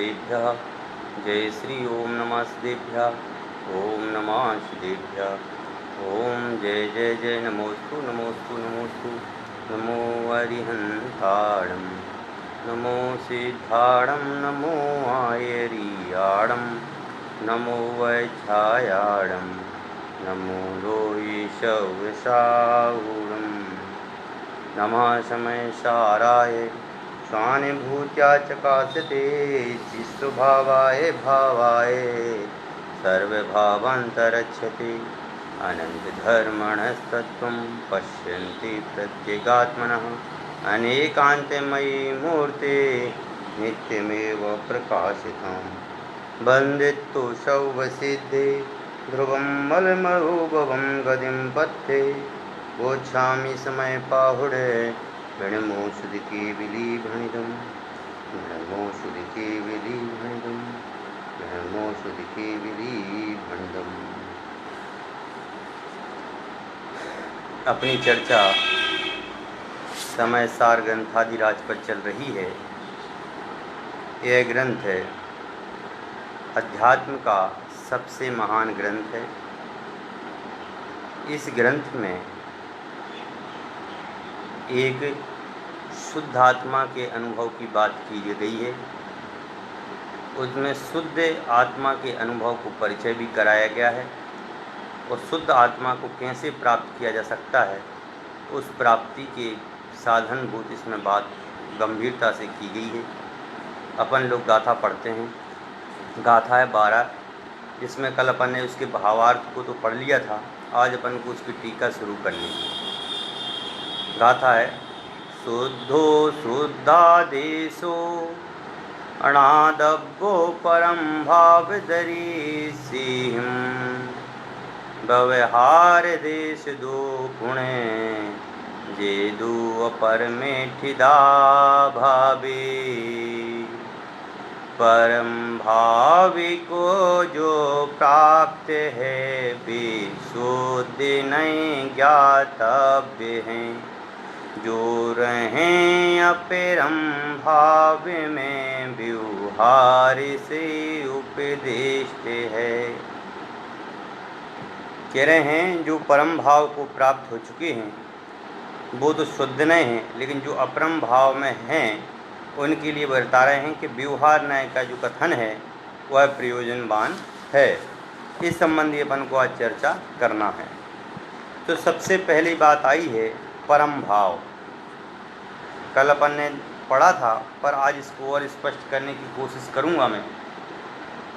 श्रीदेभ्यः। जय श्री ओम नमः श्रीदेभ्यः। ओम नमः श्रीदेभ्यः। ओम जय जय जय नमोस्तु नमोस्तु नमोस्तु। नमो अरिहंताणं नमो सिद्धाणं नमो आयरियाणं नमो वैछायाणं नमो लोहिषवसाहुरं नमः समयसाराय स्वानुभूत्या चकाशते चित्स्वभावाय भावाय सर्वभावान्तरक्षते अनन्तधर्मणस्तत्त्वं पश्यन्ति प्रत्यगात्मनः अनेकान्तमयी मूर्ते नित्यमेव प्रकाशितं बन्दित्तु शौवसिद्धे ध्रुवं मलमरूभवं गतिं पथ्ये गोच्छामि समय पाहुडे गणमोषुदिकेविलीभणितं गणमोषुदिकेविलीभणितं गणमोषुदिकेविलीभणितम्। अपनी चर्चा समय सार ग्रंथादिराज पर चल रही है। यह ग्रंथ है अध्यात्म का सबसे महान ग्रंथ है। इस ग्रंथ में एक शुद्ध आत्मा के अनुभव की बात की गई है। उसमें शुद्ध आत्मा के अनुभव को परिचय भी कराया गया है और शुद्ध आत्मा को कैसे प्राप्त किया जा सकता है उस प्राप्ति के साधनभूत इसमें बात गंभीरता से की गई है। अपन लोग गाथा पढ़ते हैं। गाथा है 12, जिसमें कल अपन ने उसके भावार्थ को तो पढ़ लिया था। आज अपन को उसकी टीका शुरू करनी है। गाथा है शुद्धो शुद्धादेशो अनादब्बो परम भावदरीसिंह व्यवहार देश दो पुणे जे दो अपर में ठिदा भावे परम भावी को जो प्राप्त है विशुद्ध नहीं ज्ञातव्य हैं जो रहें अपरम भाव में व्यवहार से उपदिष्ट है। कह रहे हैं जो परम भाव को प्राप्त हो चुके हैं वो तो शुद्ध नहीं हैं, लेकिन जो अपरम भाव में हैं उनके लिए बता रहे हैं कि व्यवहार न्याय का जो कथन है वह प्रयोजनवान है। इस संबंधी अपन को आज चर्चा करना है। तो सबसे पहली बात आई है परम भाव। कल अपन ने पढ़ा था, पर आज इसको और स्पष्ट करने की कोशिश करूँगा मैं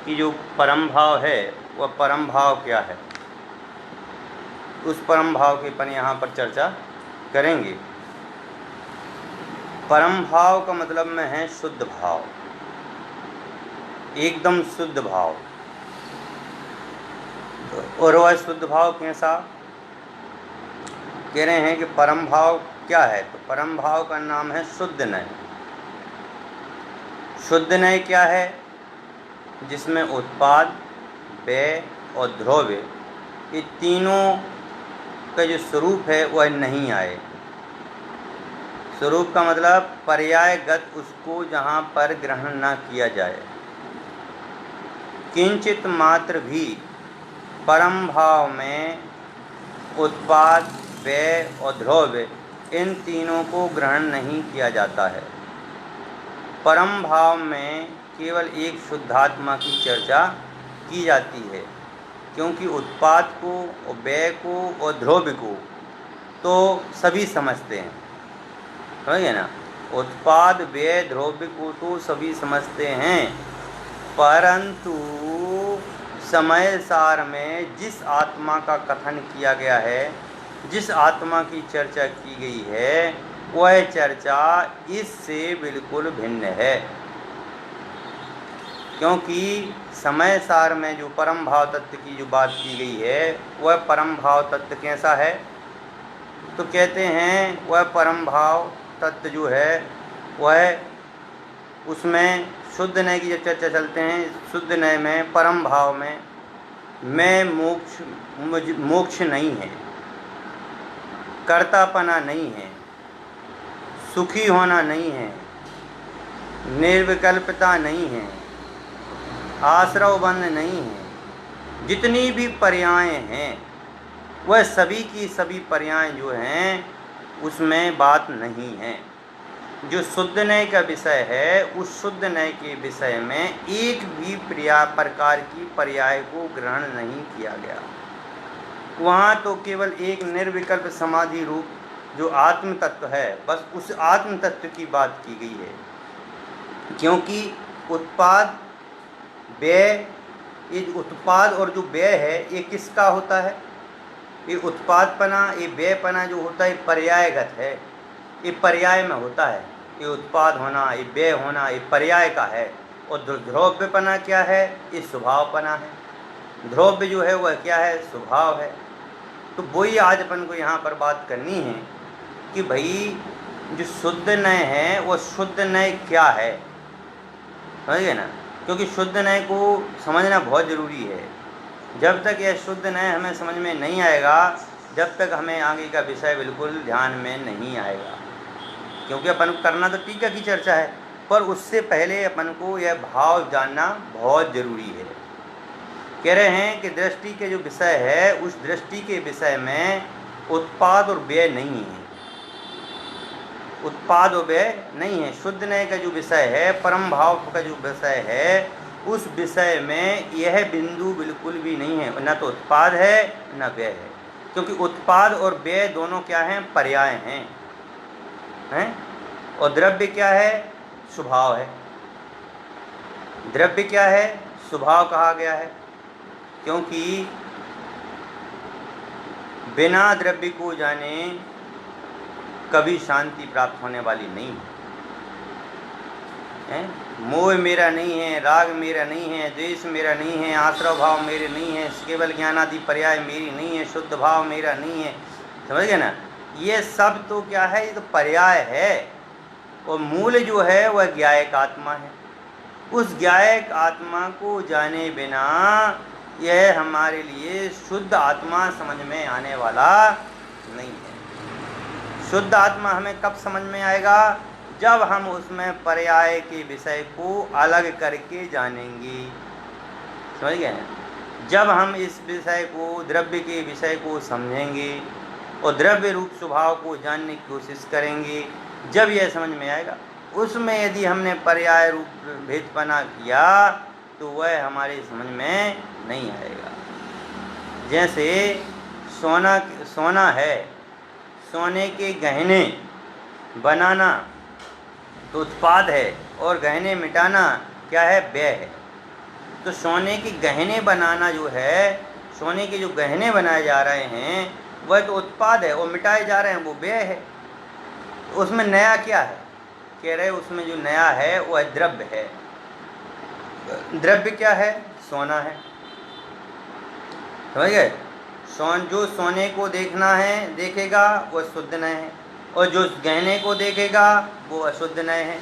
कि जो परम भाव है वह परम भाव क्या है। उस परम भाव की अपन यहाँ पर चर्चा करेंगे। परम भाव का मतलब में है शुद्ध भाव, एकदम शुद्ध भाव। और वह शुद्ध भाव कैसा? कह रहे हैं कि परम भाव क्या है, तो परम भाव का नाम है शुद्ध नय। शुद्ध नय क्या है? जिसमें उत्पाद, व्यय और द्रव्य ये तीनों का जो स्वरूप है वह नहीं आए। स्वरूप का मतलब पर्यायगत उसको जहाँ पर ग्रहण न किया जाए। किंचित मात्र भी परम भाव में उत्पाद, व्यय और द्रव्य इन तीनों को ग्रहण नहीं किया जाता है। परम भाव में केवल एक शुद्धात्मा की चर्चा की जाती है, क्योंकि उत्पाद को और व्यय को और द्रव्य को तो सभी समझते हैं, समझे ना। उत्पाद, व्यय, द्रव्य को तो सभी समझते हैं, परंतु समय सार में जिस आत्मा का कथन किया गया है, जिस आत्मा की चर्चा की गई है, वह चर्चा इससे बिल्कुल भिन्न है। क्योंकि समय सार में जो परम भाव तत्व की जो बात की गई है वह परम भाव तत्व कैसा है, तो कहते हैं वह परम भाव तत्व जो है वह उसमें शुद्ध नय की जब चर्चा चलते हैं, शुद्ध नय में परम भाव में मैं मोक्ष नहीं है, कर्तापना नहीं है, सुखी होना नहीं है, निर्विकल्पता नहीं है, आश्रव बंध नहीं है। जितनी भी पर्याय हैं वह सभी की सभी पर्याय जो हैं उसमें बात नहीं है। जो शुद्ध नय का विषय है उस शुद्ध नय के विषय में एक भी प्रकार की पर्याय को ग्रहण नहीं किया गया। वहाँ तो केवल एक निर्विकल्प समाधि रूप जो आत्म तत्व है, बस उस आत्म तत्व की बात की गई है। क्योंकि उत्पाद व्यय, ये उत्पाद और जो व्यय है ये किसका होता है? ये उत्पादपना, ये व्ययपना जो होता है पर्यायगत है, ये पर्याय में होता है। ये उत्पाद होना, ये व्यय होना, ये पर्याय का है। और ध्रुव्यपना क्या है? ये स्वभावपना है। ध्रुव्य जो है वह क्या है? स्वभाव है। तो वही आज अपन को यहाँ पर बात करनी है कि भाई जो शुद्ध नय है वो शुद्ध नय क्या है, समझिए ना। क्योंकि शुद्ध नय को समझना बहुत ज़रूरी है। जब तक यह शुद्ध नय हमें समझ में नहीं आएगा, जब तक हमें आगे का विषय बिल्कुल ध्यान में नहीं आएगा। क्योंकि अपन को करना तो टीका की चर्चा है, पर उससे पहले अपन को यह भाव जानना बहुत ज़रूरी है। कह रहे हैं कि दृष्टि के जो विषय है उस दृष्टि के विषय में उत्पाद और व्यय नहीं है। उत्पाद और व्यय नहीं है। शुद्ध नय का जो विषय है, परम भाव का जो विषय है, उस विषय में यह बिंदु बिल्कुल भी नहीं है। न तो उत्पाद है न व्यय है। क्योंकि उत्पाद और व्यय दोनों क्या हैं? पर्याय हैं। और द्रव्य क्या है? स्वभाव है। द्रव्य क्या है? स्वभाव कहा गया है। क्योंकि बिना द्रव्य को जाने कभी शांति प्राप्त होने वाली नहीं है। मोह मेरा नहीं है, राग मेरा नहीं है, द्वेष मेरा नहीं है, आश्रव भाव मेरे नहीं है, केवल ज्ञानादि पर्याय मेरी नहीं है, शुद्ध भाव मेरा नहीं है। समझ गए ना। ये सब तो क्या है? ये तो पर्याय है। और मूल जो है वह ज्ञायक आत्मा है। उस ज्ञायक आत्मा को जाने बिना यह हमारे लिए शुद्ध आत्मा समझ में आने वाला नहीं है। शुद्ध आत्मा हमें कब समझ में आएगा? जब हम उसमें पर्याय के विषय को अलग करके जानेंगे। समझ गए ना। जब हम इस विषय को, द्रव्य के विषय को समझेंगे और द्रव्य रूप स्वभाव को जानने की कोशिश करेंगे, जब यह समझ में आएगा। उसमें यदि हमने पर्याय रूप भेदपना किया तो वह हमारे समझ में नहीं आएगा। जैसे सोना है, सोने के गहने बनाना तो उत्पाद है और गहने मिटाना क्या है? व्यय है। तो सोने के गहने बनाना जो है, सोने के जो गहने बनाए जा रहे हैं वह तो उत्पाद है, और मिटाए जा रहे हैं वो व्यय है। तो उसमें नया क्या है? कह रहे उसमें जो नया है वह द्रव्य है। द्रव्य क्या है? सोना है। समझ गए। जो सोने को देखना है, देखेगा वह शुद्ध नय है, और जो गहने को देखेगा वो अशुद्ध नय है,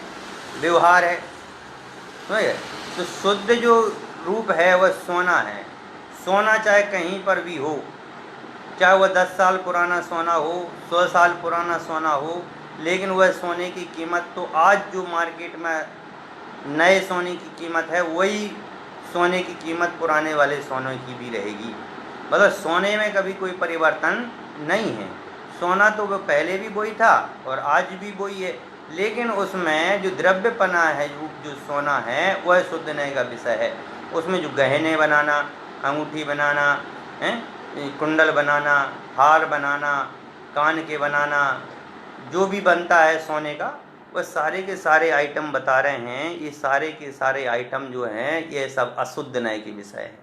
व्यवहार है। समझ गए। तो शुद्ध जो रूप है वह सोना है। सोना चाहे कहीं पर भी हो, चाहे वह 10 साल पुराना सोना हो, 100 साल पुराना सोना हो, लेकिन वह सोने की कीमत तो आज जो मार्केट में नए सोने की कीमत है वही सोने की कीमत पुराने वाले सोने की भी रहेगी। मतलब सोने में कभी कोई परिवर्तन नहीं है। सोना तो वो पहले भी वही था और आज भी वही है, लेकिन उसमें जो द्रव्यपना है, जो सोना है वह शुद्ध नय का विषय है। उसमें जो गहने बनाना, अंगूठी बनाना है, कुंडल बनाना, हार बनाना, कान के बनाना, जो भी बनता है सोने का, वह सारे के सारे आइटम बता रहे हैं। ये सारे के सारे आइटम जो हैं ये सब अशुद्ध नय के विषय हैं।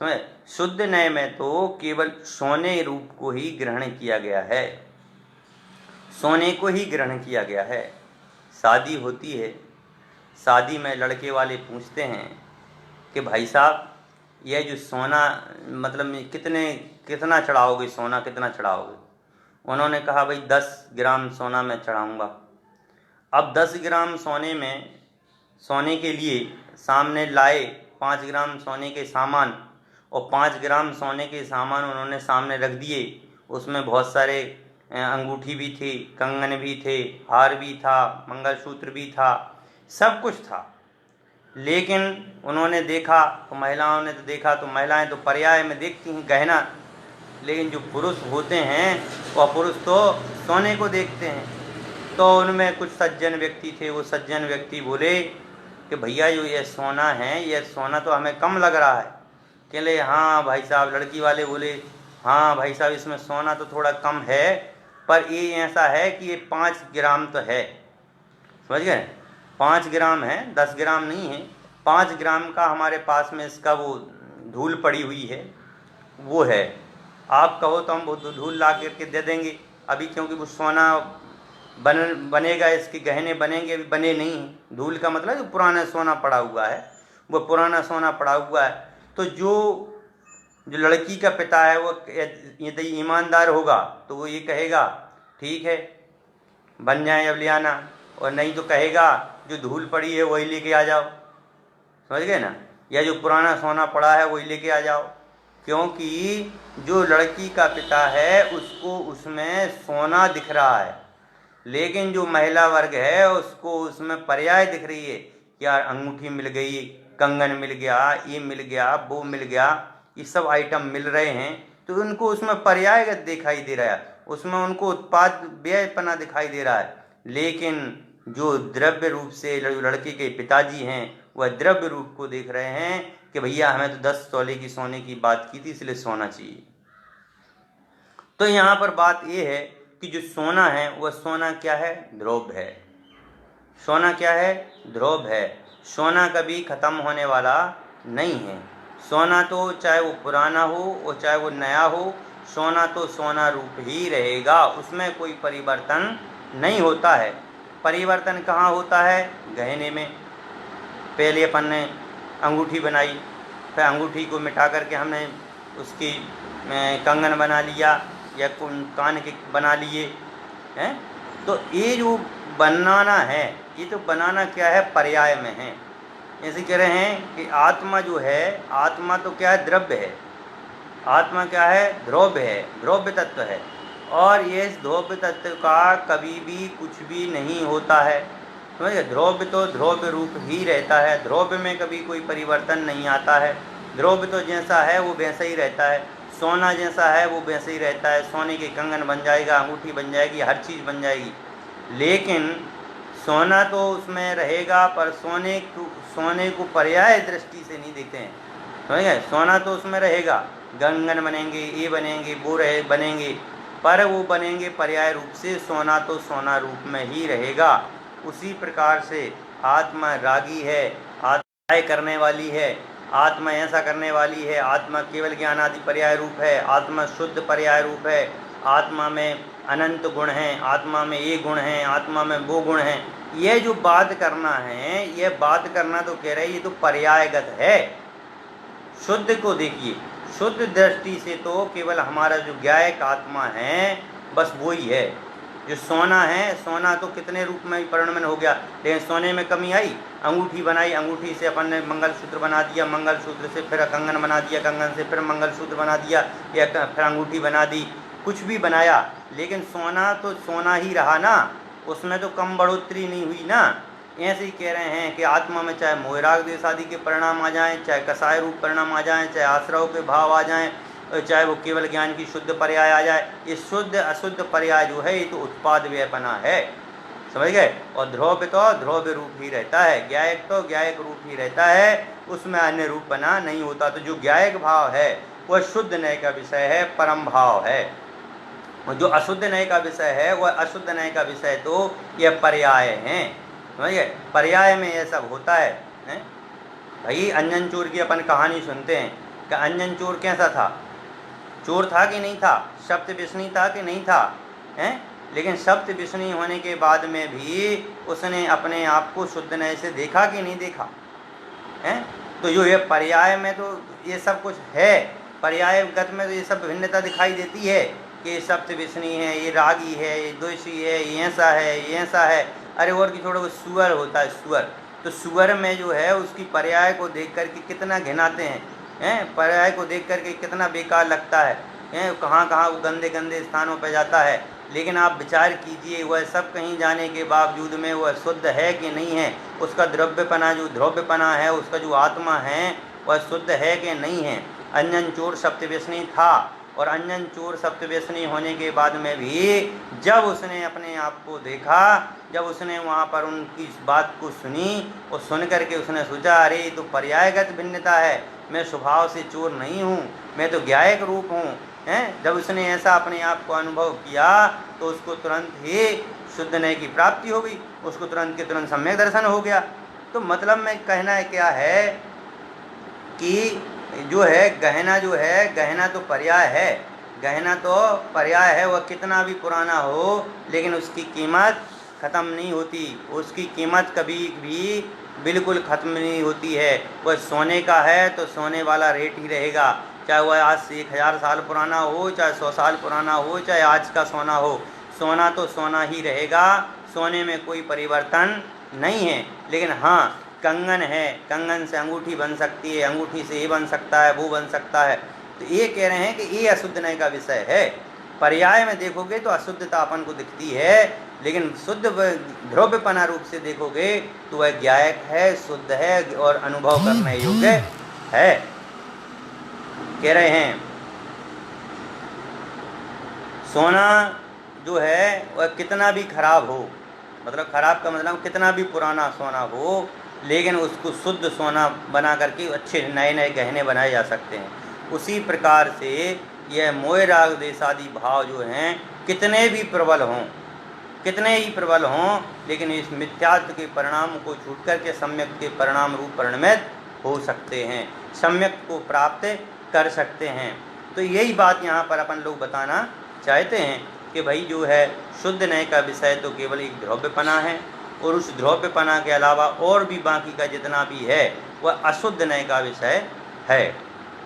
समझे। शुद्ध नय में तो केवल सोने रूप को ही ग्रहण किया गया है, सोने को ही ग्रहण किया गया है। शादी होती है, शादी में लड़के वाले पूछते हैं कि भाई साहब यह जो सोना मतलब कितना चढ़ाओगे, सोना कितना चढ़ाओगे? उन्होंने कहा भाई 10 ग्राम सोना मैं चढ़ाऊँगा। अब 10 ग्राम सोने में, सोने के लिए सामने लाए 5 ग्राम सोने के सामान, और 5 ग्राम सोने के सामान उन्होंने सामने रख दिए। उसमें बहुत सारे अंगूठी भी थी, कंगन भी थे, हार भी था, मंगलसूत्र भी था, सब कुछ था। लेकिन उन्होंने देखा तो महिलाओं ने तो देखा, तो महिलाएं तो पर्याय में देखती हैं गहना, लेकिन जो पुरुष होते हैं वह पुरुष तो सोने को देखते हैं। तो उनमें कुछ सज्जन व्यक्ति थे, वो सज्जन व्यक्ति बोले कि भैया जो ये सोना है, ये सोना तो हमें कम लग रहा है। कहले हाँ भाई साहब, लड़की वाले बोले हाँ भाई साहब इसमें सोना तो थोड़ा कम है, पर ये ऐसा है कि ये 5 ग्राम तो है, समझ गए, 5 ग्राम है, 10 ग्राम नहीं है, 5 ग्राम का हमारे पास में इसका वो धूल पड़ी हुई है, वो है, आप कहो तो हम वो धूल ला करके दे देंगे अभी, क्योंकि वो सोना बनेगा, इसके गहने बनेंगे, अभी बने नहीं। धूल का मतलब जो पुराना सोना पड़ा हुआ है, वो पुराना सोना पड़ा हुआ है। तो जो लड़की का पिता है वो यदि ईमानदार होगा तो वो ये कहेगा ठीक है बन जाए अब ले आना, और नहीं तो कहेगा जो धूल पड़ी है वही लेके आ जाओ, समझ गए ना, या जो पुराना सोना पड़ा है वही लेके आ जाओ। क्योंकि जो लड़की का पिता है उसको उसमें सोना दिख रहा है, लेकिन जो महिला वर्ग है उसको उसमें पर्याय दिख रही है, यार अंगूठी मिल गई, कंगन मिल गया, ये मिल गया, वो मिल गया, ये सब आइटम मिल रहे हैं, तो उनको उसमें पर्यायगत दिखाई दे रहा है, उसमें उनको उत्पाद व्ययपना दिखाई दे रहा है। लेकिन जो द्रव्य रूप से जो लड़के के पिताजी हैं वह द्रव्य रूप को देख रहे हैं कि भैया हमें तो 10 तोले की सोने की बात की थी, इसलिए सोना चाहिए। तो यहाँ पर बात यह है कि जो सोना है वह सोना क्या है, द्रव्य है। सोना क्या है, द्रव्य है। सोना कभी खत्म होने वाला नहीं है। सोना तो चाहे वो पुराना हो और चाहे वो नया हो, सोना तो सोना रूप ही रहेगा, उसमें कोई परिवर्तन नहीं होता है। परिवर्तन कहाँ होता है, गहने में। पहले अपन ने अंगूठी बनाई, फिर अंगूठी को मिटा करके हमने उसकी कंगन बना लिया या कान के बना लिए हैं। तो ये जो बनाना है, ये तो बनाना क्या है, पर्याय में है। ऐसे कह रहे हैं कि आत्मा जो है, आत्मा तो क्या है, द्रव्य है। आत्मा क्या है, द्रव्य है, द्रव्य तत्व है। और ये द्रव्य तत्व का कभी भी कुछ भी नहीं होता है, समझिए। द्रव्य तो द्रव्य रूप ही रहता है, द्रव्य में कभी कोई परिवर्तन नहीं आता है। द्रव्य तो जैसा है वो वैसा ही रहता है। सोना जैसा है वो वैसे ही रहता है, सोने के कंगन बन जाएगा, अंगूठी बन जाएगी, हर चीज़ बन जाएगी। लेकिन सोना तो उसमें रहेगा, पर सोने को पर्याय दृष्टि से नहीं देखते हैं, समझ गए। सोना तो उसमें रहेगा, कंगन बनेंगे, ये बनेंगे, वो बनेंगे, पर वो बनेंगे पर्याय रूप से, सोना तो सोना रूप में ही रहेगा। उसी प्रकार से आत्मा रागी है, आत्मा करने वाली है, आत्मा ऐसा करने वाली है, आत्मा केवल ज्ञान आदि पर्याय रूप है, आत्मा शुद्ध पर्याय रूप है, आत्मा में अनंत गुण हैं, आत्मा में ये गुण हैं, आत्मा में वो गुण हैं। ये जो बात करना है, ये बात करना तो कह रहे हैं, ये तो पर्यायगत है। शुद्ध को देखिए, शुद्ध दृष्टि से तो केवल हमारा जो ज्ञायक आत्मा है बस वो ही है। जो सोना है, सोना तो कितने रूप में परिणमन हो गया, लेकिन सोने में कमी आई, अंगूठी बनाई, अंगूठी से अपन ने मंगलसूत्र बना दिया, मंगलसूत्र से फिर कंगन बना दिया, कंगन से फिर मंगलसूत्र बना दिया, या फिर अंगूठी बना दी, कुछ भी बनाया, लेकिन सोना तो सोना ही रहा ना, उसमें तो कम बढ़ोतरी नहीं हुई ना। ऐसे ही कह रहे हैं कि आत्मा में चाहे मोहराग देश आदि के परिणाम आ जाएं, चाहे कसाय रूप परिणाम आ जाएं, चाहे आश्रव के भाव आ जाएं, चाहे वो केवल ज्ञान की शुद्ध पर्याय आ जाए, ये शुद्ध अशुद्ध पर्याय जो है ये तो उत्पाद व्ययपना है, समझ गए। और ध्रुव तो ध्रुव रूप ही रहता है, ज्ञायक तो ज्ञायक रूप ही रहता है, उसमें अन्य रूप बना नहीं होता। तो जो ज्ञायक भाव है वह शुद्ध नय का विषय है, परम भाव है। और जो अशुद्ध नय का विषय है वह अशुद्ध नय का विषय तो यह पर्याय हैं, समझिए। पर्याय में यह सब होता है, भाई अंजन चोर की अपन कहानी सुनते हैं कि अंजन चोर कैसा था, चोर था कि नहीं था, सप्त विष्णी था कि नहीं था, हैं। लेकिन सप्त विष्णी होने के बाद में भी उसने अपने आप को शुद्ध नय से देखा कि नहीं देखा, हैं। तो जो ये पर्याय में तो ये सब कुछ है, पर्यायगत में तो ये सब भिन्नता दिखाई देती है कि ये सप्त विष्णी है, ये रागी है, ये द्वेषी है, ये ऐसा है, ये ऐसा है। अरे और की छोड़ो, वो सुअर होता है, सुअर। तो सुअर में जो है उसकी पर्याय को देख करके कितना घिनाते हैं, पर्याय को देख करके कितना बेकार लगता है, कहाँ कहाँ वो गंदे गंदे स्थानों पर जाता है। लेकिन आप विचार कीजिए वह सब कहीं जाने के बावजूद में वह शुद्ध है कि नहीं है, उसका द्रव्यपना जो द्रव्यपना है, उसका जो आत्मा है वह शुद्ध है कि नहीं है। अंजन चोर सप्तव्यसनी था, और अंजन चोर सप्तव्यसनी होने के बाद में भी जब उसने अपने आप को देखा, जब उसने वहाँ पर उनकी इस बात को सुनी और सुन करके उसने सोचा अरे ये तो पर्यायगत भिन्नता है, मैं स्वभाव से चोर नहीं हूँ, मैं तो ज्ञायक रूप हूँ हैं। जब उसने ऐसा अपने आप को अनुभव किया तो उसको तुरंत ही शुद्ध नय की प्राप्ति हो गई, उसको तुरंत के तुरंत सम्यक दर्शन हो गया। तो मतलब में कहना है क्या है कि जो है गहना, जो है गहना तो पर्याय है, गहना तो पर्याय है, वह कितना भी पुराना हो लेकिन उसकी कीमत ख़त्म नहीं होती, उसकी कीमत कभी भी बिल्कुल ख़त्म नहीं होती है। वह सोने का है तो सोने वाला रेट ही रहेगा, चाहे वह आज से 1000 साल पुराना हो, चाहे 100 साल पुराना हो, चाहे आज का सोना हो, सोना तो सोना ही रहेगा, सोने में कोई परिवर्तन नहीं है। लेकिन हाँ, कंगन है, कंगन से अंगूठी बन सकती है, अंगूठी से ये बन सकता है, वो बन सकता है। तो ये कह रहे हैं कि ये अशुद्ध नय का विषय है। पर्याय में देखोगे तो अशुद्धता अपन को दिखती है, लेकिन शुद्ध द्रव्यपना रूप से देखोगे तो वह ज्ञायक है, शुद्ध है और अनुभव करने योग्य है। कह रहे हैं सोना जो है वह कितना भी खराब हो, मतलब खराब का मतलब कितना भी पुराना सोना हो, लेकिन उसको शुद्ध सोना बना करके अच्छे नए नए गहने बनाए जा सकते हैं। उसी प्रकार से यह मोह राग देश आदि भाव जो हैं कितने भी प्रबल हों, कितने ही प्रबल हों, लेकिन इस मिथ्यात्व के परिणाम को छूट करके सम्यक के परिणाम रूप परिणमित हो सकते हैं, सम्यक को प्राप्त कर सकते हैं। तो यही बात यहाँ पर अपन लोग बताना चाहते हैं कि भाई जो है शुद्ध नय का विषय तो केवल एक द्रव्यपना है, और उस द्रव्यपना के अलावा और भी बाकी का जितना भी है वह अशुद्ध नय का विषय है।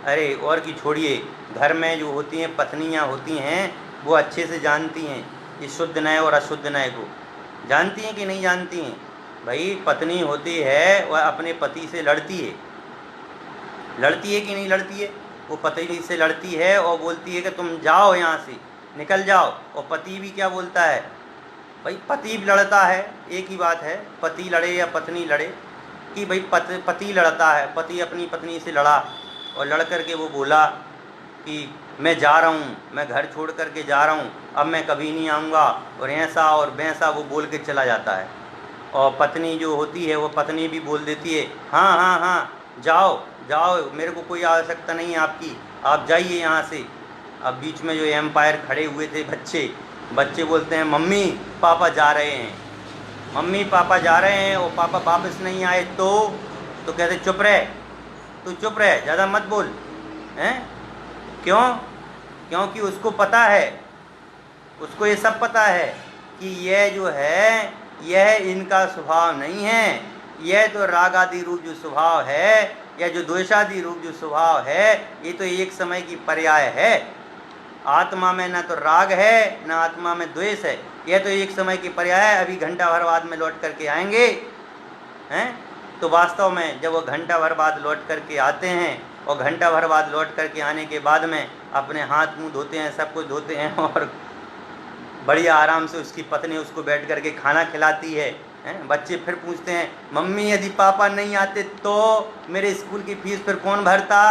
अरे और की छोड़िए, घर में जो होती हैं पत्नियाँ होती हैं वो अच्छे से जानती हैं ये शुद्ध नय और अशुद्ध नय को, जानती हैं कि नहीं जानती हैं? भाई पत्नी होती है वह अपने पति से लड़ती है, लड़ती है कि नहीं लड़ती है? वो पति से लड़ती है और बोलती है कि तुम जाओ यहाँ से, निकल जाओ। और पति भी क्या बोलता है? भाई पति भी लड़ता है, एक ही बात है, पति लड़े या पत्नी लड़े, कि भाई पति लड़ता है, पति अपनी पत्नी से लड़ा और लड़ करके वो बोला कि मैं जा रहा हूँ, मैं घर छोड़ करके जा रहा हूँ, अब मैं कभी नहीं आऊँगा, और ऐसा और वैसा वो बोल के चला जाता है। और पत्नी जो होती है वो पत्नी भी बोल देती है हाँ हाँ हाँ जाओ जाओ, मेरे को कोई आवश्यकता नहीं है आपकी, आप जाइए यहाँ से। अब बीच में जो एम्पायर खड़े हुए थे बच्चे बोलते हैं मम्मी पापा जा रहे हैं, मम्मी पापा जा रहे हैं, और पापा वापस नहीं आए तो कहते चुप रहे, तू चुप रहे, ज़्यादा मत बोल हैं। क्यों? क्योंकि उसको पता है, उसको ये सब पता है कि यह जो है यह इनका स्वभाव नहीं है, यह तो राग आदि रूप जो स्वभाव है या जो द्वेषादि रूप जो स्वभाव है ये तो एक समय की पर्याय है। आत्मा में ना तो राग है ना आत्मा में द्वेष है, यह तो एक समय की पर्याय है, अभी घंटा भर बाद में लौट करके आएंगे हैं। तो वास्तव में जब वो घंटा भर बाद लौट करके आते हैं और घंटा भर बाद लौट करके आने के बाद में अपने हाथ मुंह धोते हैं, सब कुछ धोते हैं, और बढ़िया आराम से उसकी पत्नी उसको बैठ करके खाना खिलाती है। बच्चे फिर पूछते हैं मम्मी यदि पापा नहीं आते तो मेरे स्कूल की फीस फिर कौन भरता?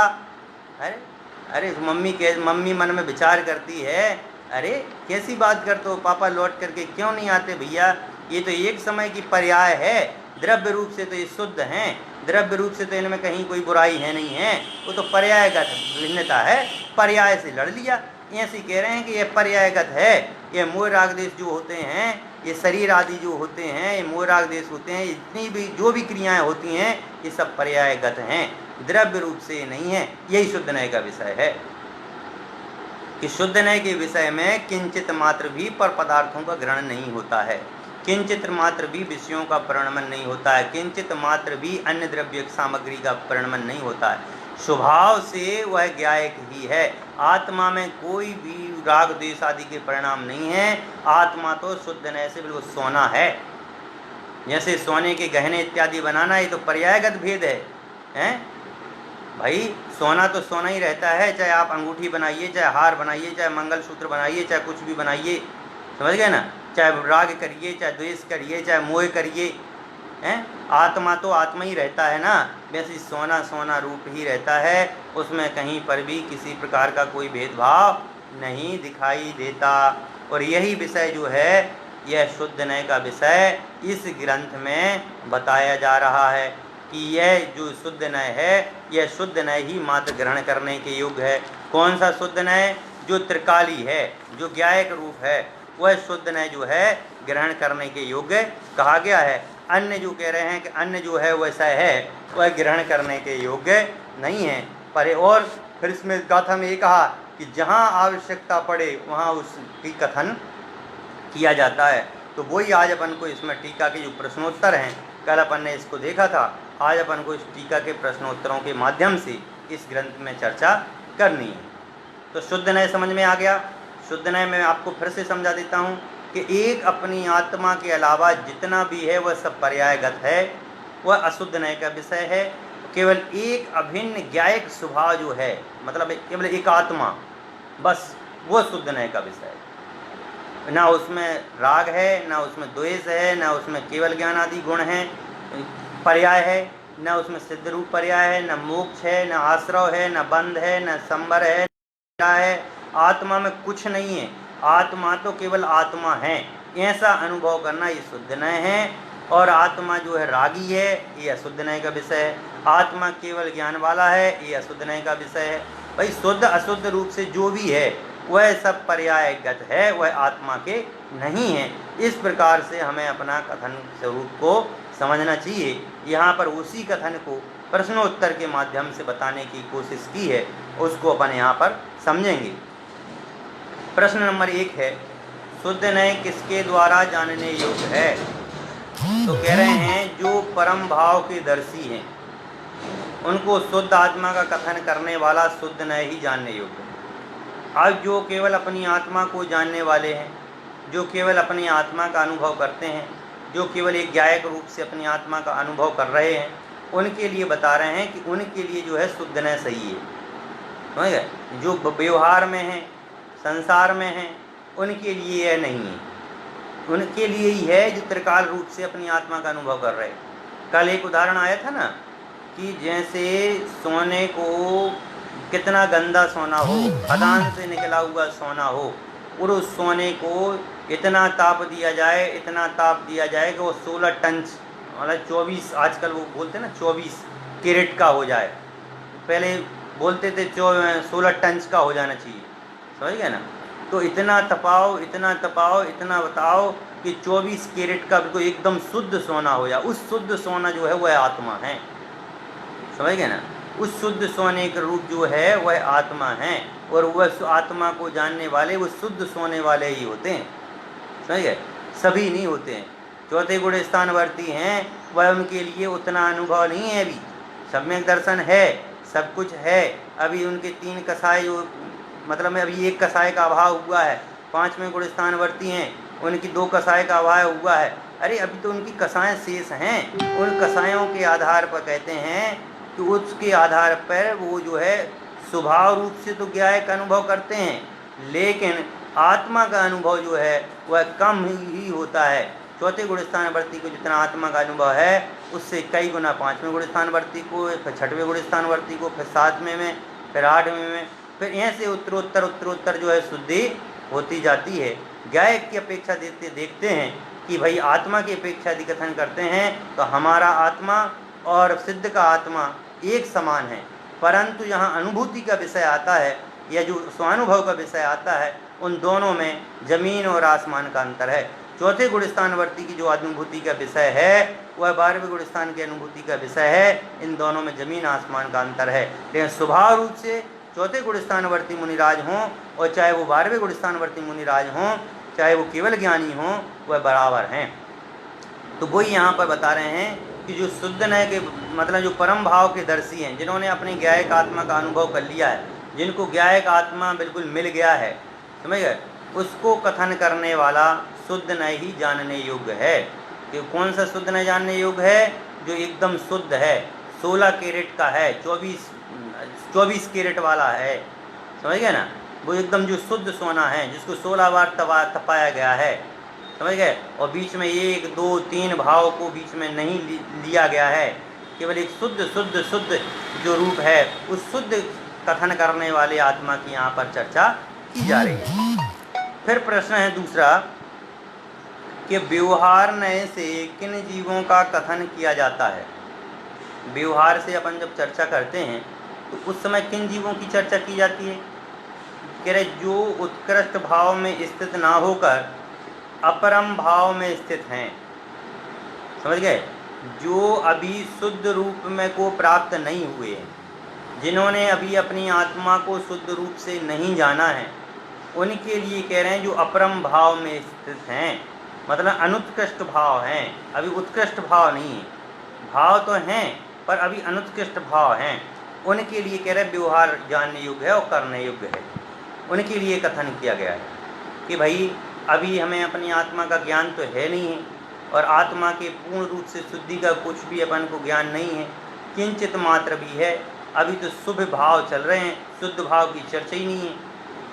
अरे मम्मी मन में विचार करती है, अरे कैसी बात करते हो, पापा लौट करके क्यों नहीं आते भैया, ये तो एक समय की पर्याय है, द्रव्य रूप से तो ये शुद्ध हैं, द्रव्य रूप से तो इनमें कहीं कोई बुराई है नहीं है, वो तो पर्यायगत भिन्नता है, पर्याय से लड़ लिया। ऐसे कह रहे हैं कि यह पर्यायगत है, ये मोह राग देश जो होते हैं, ये शरीर आदि जो होते हैं, ये मोह राग देश होते हैं, इतनी भी जो भी क्रियाएं होती हैं ये सब पर्यायगत हैं, द्रव्य रूप से नहीं है। यही शुद्ध नय का विषय है कि शुद्ध नय के विषय में किंचित मात्र भी पर पदार्थों का ग्रहण नहीं होता है, किंचित मात्र भी विषयों का परिणमन नहीं होता है, किंचित मात्र भी अन्य द्रव्य सामग्री का परिणमन नहीं होता है, स्वभाव से वह ज्ञायक ही है। आत्मा में कोई भी राग द्वेष आदि के परिणाम नहीं है, आत्मा तो शुद्ध नय से बिल्कुल सोना है। जैसे सोने के गहने इत्यादि बनाना ये तो पर्यायगत भेद है भाई, सोना तो सोना ही रहता है, चाहे आप अंगूठी बनाइए, चाहे हार बनाइए, चाहे मंगलसूत्र बनाइए, चाहे कुछ भी बनाइए, समझ गए ना। चाहे राग करिए, चाहे द्वेष करिए, चाहे मोह करिए, हैं, आत्मा तो आत्मा ही रहता है ना। वैसे सोना सोना रूप ही रहता है, उसमें कहीं पर भी किसी प्रकार का कोई भेदभाव नहीं दिखाई देता। और यही विषय जो है, यह शुद्ध नय का विषय इस ग्रंथ में बताया जा रहा है कि यह जो शुद्ध नय है, यह शुद्ध नय ही मात्र ग्रहण करने के योग्य है। कौन सा शुद्ध नय? जो त्रिकाली है, जो ज्ञायक रूप है, वह शुद्ध नय जो है ग्रहण करने के योग्य कहा गया है। अन्य जो कह रहे हैं कि अन्य जो है वैसा है, वह ग्रहण करने के योग्य नहीं है। पर और फिर इसमें गाथा में ये कहा कि जहाँ आवश्यकता पड़े वहाँ उसकी कथन किया जाता है। तो वही आज अपन को इसमें टीका के जो प्रश्नोत्तर हैं, कल अपन ने इसको देखा था, आज अपन को इस टीका के प्रश्नोत्तरों के माध्यम से इस ग्रंथ में चर्चा करनी है। तो शुद्ध नय समझ में आ गया। शुद्ध नय में आपको फिर से समझा देता हूँ कि एक अपनी आत्मा के अलावा जितना भी है वह सब पर्यायगत है, वह अशुद्ध नय का विषय है। केवल एक अभिन्न ज्ञायक स्वभाव जो है, मतलब केवल एक आत्मा, बस वो शुद्ध नय का विषय है। ना उसमें राग है, ना उसमें द्वेष है, ना उसमें केवल ज्ञान आदि गुण हैं, पर्याय है, ना उसमें सिद्ध रूप पर्याय है, ना मोक्ष है, ना आश्रव है, ना बंध है, ना संबर है, आत्मा में कुछ नहीं है। आत्मा तो केवल आत्मा है, ऐसा अनुभव करना ये शुद्ध नय है। और आत्मा जो है रागी है, ये अशुद्ध नय का विषय है। आत्मा केवल ज्ञान वाला है, ये अशुद्ध नय का विषय है। भाई शुद्ध अशुद्ध रूप से जो भी है वह सब पर्यायगत है, वह आत्मा के नहीं है। इस प्रकार से हमें अपना कथन स्वरूप को समझना चाहिए। यहाँ पर उसी कथन को प्रश्नोत्तर के माध्यम से बताने की कोशिश की है, उसको अपन यहाँ पर समझेंगे। प्रश्न नंबर 1 है, शुद्ध नय किसके द्वारा जानने योग्य है? तो कह रहे हैं जो परम भाव के दर्शी हैं, उनको शुद्ध आत्मा का कथन करने वाला शुद्ध नय ही जानने योग्य है। अब जो केवल अपनी आत्मा को जानने वाले हैं, जो केवल अपनी आत्मा का अनुभव करते हैं, जो केवल एक ज्ञायक रूप से अपनी आत्मा का अनुभव कर रहे हैं, उनके लिए बता रहे हैं कि उनके लिए जो है शुद्ध नय सही है। समझ गए? जो व्यवहार में है, संसार में है, उनके लिए यह नहीं है। उनके लिए ही है जो त्रिकाल रूप से अपनी आत्मा का अनुभव कर रहे हैं। कल एक उदाहरण आया था ना कि जैसे सोने को, कितना गंदा सोना हो, खदान से निकला हुआ सोना हो, और उस सोने को इतना ताप दिया जाए, इतना ताप दिया जाए कि वो 16 टन, मतलब 24, आजकल वो बोलते हैं ना 24 कैरेट का हो जाए। पहले बोलते थे 16 टन का हो जाना चाहिए। समझ गए ना? तो इतना तपाओ, इतना तपाओ, इतना बताओ कि 24 कैरेट का बिल्कुल एकदम शुद्ध सोना हो जाए। उस शुद्ध सोना जो है वह आत्मा है। समझ गए ना? उस शुद्ध सोने का रूप जो है वह आत्मा है, और वह आत्मा को जानने वाले वो शुद्ध सोने वाले ही होते हैं। समझ गए? सभी नहीं होते हैं। चौथे गुण स्थानवर्ती हैं, वह उनके लिए उतना अनुभव नहीं है। अभी सम्यक दर्शन है, सब कुछ है। अभी उनके 3 कसाय जो, मतलब में अभी 1 कसाय का अभाव हुआ है। 5वें गुण स्थानवर्ती हैं, उनकी 2 कसाय का अभाव हुआ है। अरे अभी तो उनकी कसाएं शेष हैं। उन कसायों के आधार पर कहते हैं कि उसके आधार पर वो जो है स्वभाव रूप से तो ज्ञायक अनुभव करते हैं, लेकिन आत्मा का अनुभव जो है वह कम ही होता है। चौथे गुण स्थानवर्ती को जितना आत्मा का अनुभव है, उससे कई गुना 5वें गुण स्थानवर्ती को, फिर 6वें गुण स्थानवर्ती को, फिर 7वें में, फिर 8वें में, फिर ऐसे उत्तरोत्तर जो है शुद्धि होती जाती है। ज्ञायक की अपेक्षा देखते हैं कि भाई आत्मा की अपेक्षा यदि कथन करते हैं तो हमारा आत्मा और सिद्ध का आत्मा एक समान है, परंतु यहाँ अनुभूति का विषय आता है या जो स्वानुभव का विषय आता है, उन दोनों में जमीन और आसमान का अंतर है। चौथे गुण स्थानवर्ती की जो अनुभूति का विषय है वह 12वें गुण स्थान की अनुभूति का विषय है। इन दोनों में जमीन आसमान का अंतर है, लेकिन स्वभाव रूप से चौथे गुण स्थानवर्ती मुनिराज हों और चाहे वो 12वें गुण स्थानवर्ती मुनिराज हों, चाहे वो केवल ज्ञानी हों, वह बराबर हैं। तो वही यहाँ पर बता रहे हैं कि जो शुद्ध नय के, मतलब जो परम भाव के दर्शी हैं, जिन्होंने अपनी ज्ञायक आत्मा का अनुभव कर लिया है, जिनको ज्ञायक आत्मा बिल्कुल मिल गया है, समझ गए, उसको कथन करने वाला शुद्ध नय ही जानने योग्य है। कि कौन सा शुद्ध नय जानने योग्य है? जो एकदम शुद्ध है, 16 कैरेट का है, 24 कैरेट वाला है। समझ गए ना? वो एकदम जो शुद्ध सोना है, जिसको 16 बार तपाया गया है, समझ गए, और बीच में 1 2 3 भाव को बीच में नहीं लिया गया है, केवल एक शुद्ध शुद्ध शुद्ध जो रूप है, उस शुद्ध कथन करने वाले आत्मा की यहाँ पर चर्चा की जा रही है। फिर प्रश्न है दूसरा कि व्यवहार नए से किन जीवों का कथन किया जाता है। व्यवहार से अपन जब चर्चा करते हैं तो उस समय किन जीवों की चर्चा की जाती है। कह रहे जो उत्कृष्ट भाव में स्थित ना होकर अपरम भाव में स्थित हैं, समझ गए, जो अभी शुद्ध रूप में को प्राप्त नहीं हुए हैं, जिन्होंने अभी अपनी आत्मा को शुद्ध रूप से नहीं जाना है, उनके लिए कह रहे हैं जो अपरम भाव में स्थित हैं, मतलब अनुत्कृष्ट भाव हैं, अभी उत्कृष्ट भाव नहीं है, भाव तो हैं पर अभी अनुत्कृष्ट भाव हैं, उनके लिए कह रहे व्यवहार जानने योग्य है और करने योग्य है। उनके लिए कथन किया गया है कि भाई अभी हमें अपनी आत्मा का ज्ञान तो है नहीं है, और आत्मा के पूर्ण रूप से शुद्धि का कुछ भी अपन को ज्ञान नहीं है, किंचित मात्र भी है, अभी तो शुभ भाव चल रहे हैं, शुद्ध भाव की चर्चा ही नहीं है,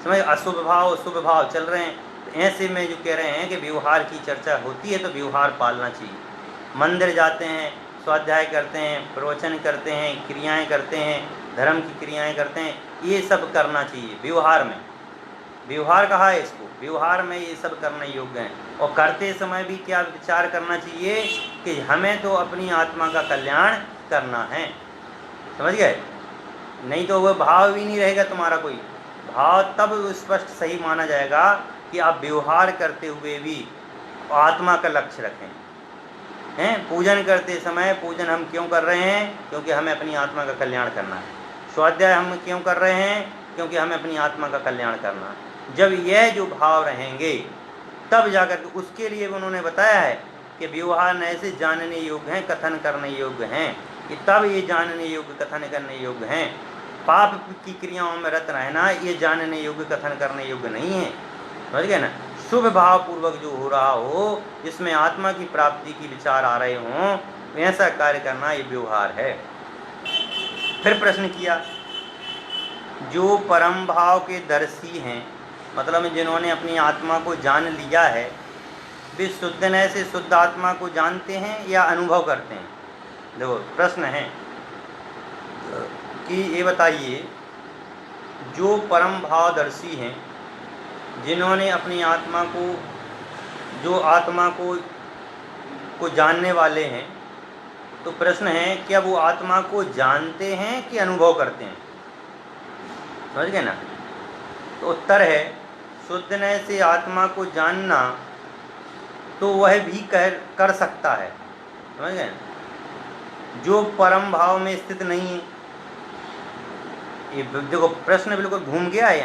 समझ, अशुभ भाव शुभ भाव चल रहे हैं। तो ऐसे में जो कह रहे हैं कि व्यवहार की चर्चा होती है तो व्यवहार पालना चाहिए। मंदिर जाते हैं, स्वाध्याय करते हैं, प्रवचन करते हैं, क्रियाएं करते हैं, धर्म की क्रियाएं करते हैं, ये सब करना चाहिए व्यवहार में। व्यवहार कहा है इसको, व्यवहार में ये सब करने योग्य हैं। और करते समय भी क्या विचार करना चाहिए कि हमें तो अपनी आत्मा का कल्याण करना है, समझ गए, नहीं तो वह भाव भी नहीं रहेगा तुम्हारा कोई भाव, तब स्पष्ट सही माना जाएगा कि आप व्यवहार करते हुए भी आत्मा का लक्ष्य रखें हैं। पूजन करते समय पूजन हम क्यों कर रहे हैं, क्योंकि हमें अपनी आत्मा का कल्याण करना है। स्वाध्याय हम क्यों कर रहे हैं, क्योंकि हमें अपनी आत्मा का कल्याण करना है। जब यह जो भाव रहेंगे तब जाकर के उसके लिए उन्होंने बताया है कि व्यवहार नए से जानने योग्य हैं, कथन करने योग्य हैं, कि तब ये जानने योग्य कथन करने योग्य हैं। पाप की क्रियाओं में रत रहना ये जानने योग्य कथन करने योग्य नहीं है, समझ गए ना। शुभ भाव पूर्वक जो हो रहा हो, जिसमें आत्मा की प्राप्ति की विचार आ रहे हों, ऐसा कार्य करना ये व्यवहार है। फिर प्रश्न किया, जो परम भाव के दर्शी हैं, मतलब जिन्होंने अपनी आत्मा को जान लिया है, वे शुद्ध नए से शुद्ध आत्मा को जानते हैं या अनुभव करते हैं। देखो प्रश्न है कि ये बताइए, जो परम भावदर्शी हैं, जिन्होंने अपनी आत्मा को, जो आत्मा को जानने वाले हैं, तो प्रश्न है क्या वो आत्मा को जानते हैं कि अनुभव करते हैं, समझ गए ना। तो उत्तर है शुद्ध नए से आत्मा को जानना तो वह भी कर सकता है, समझ गए। जो परम भाव में स्थित नहीं है, ये देखो प्रश्न बिल्कुल घूम गया है।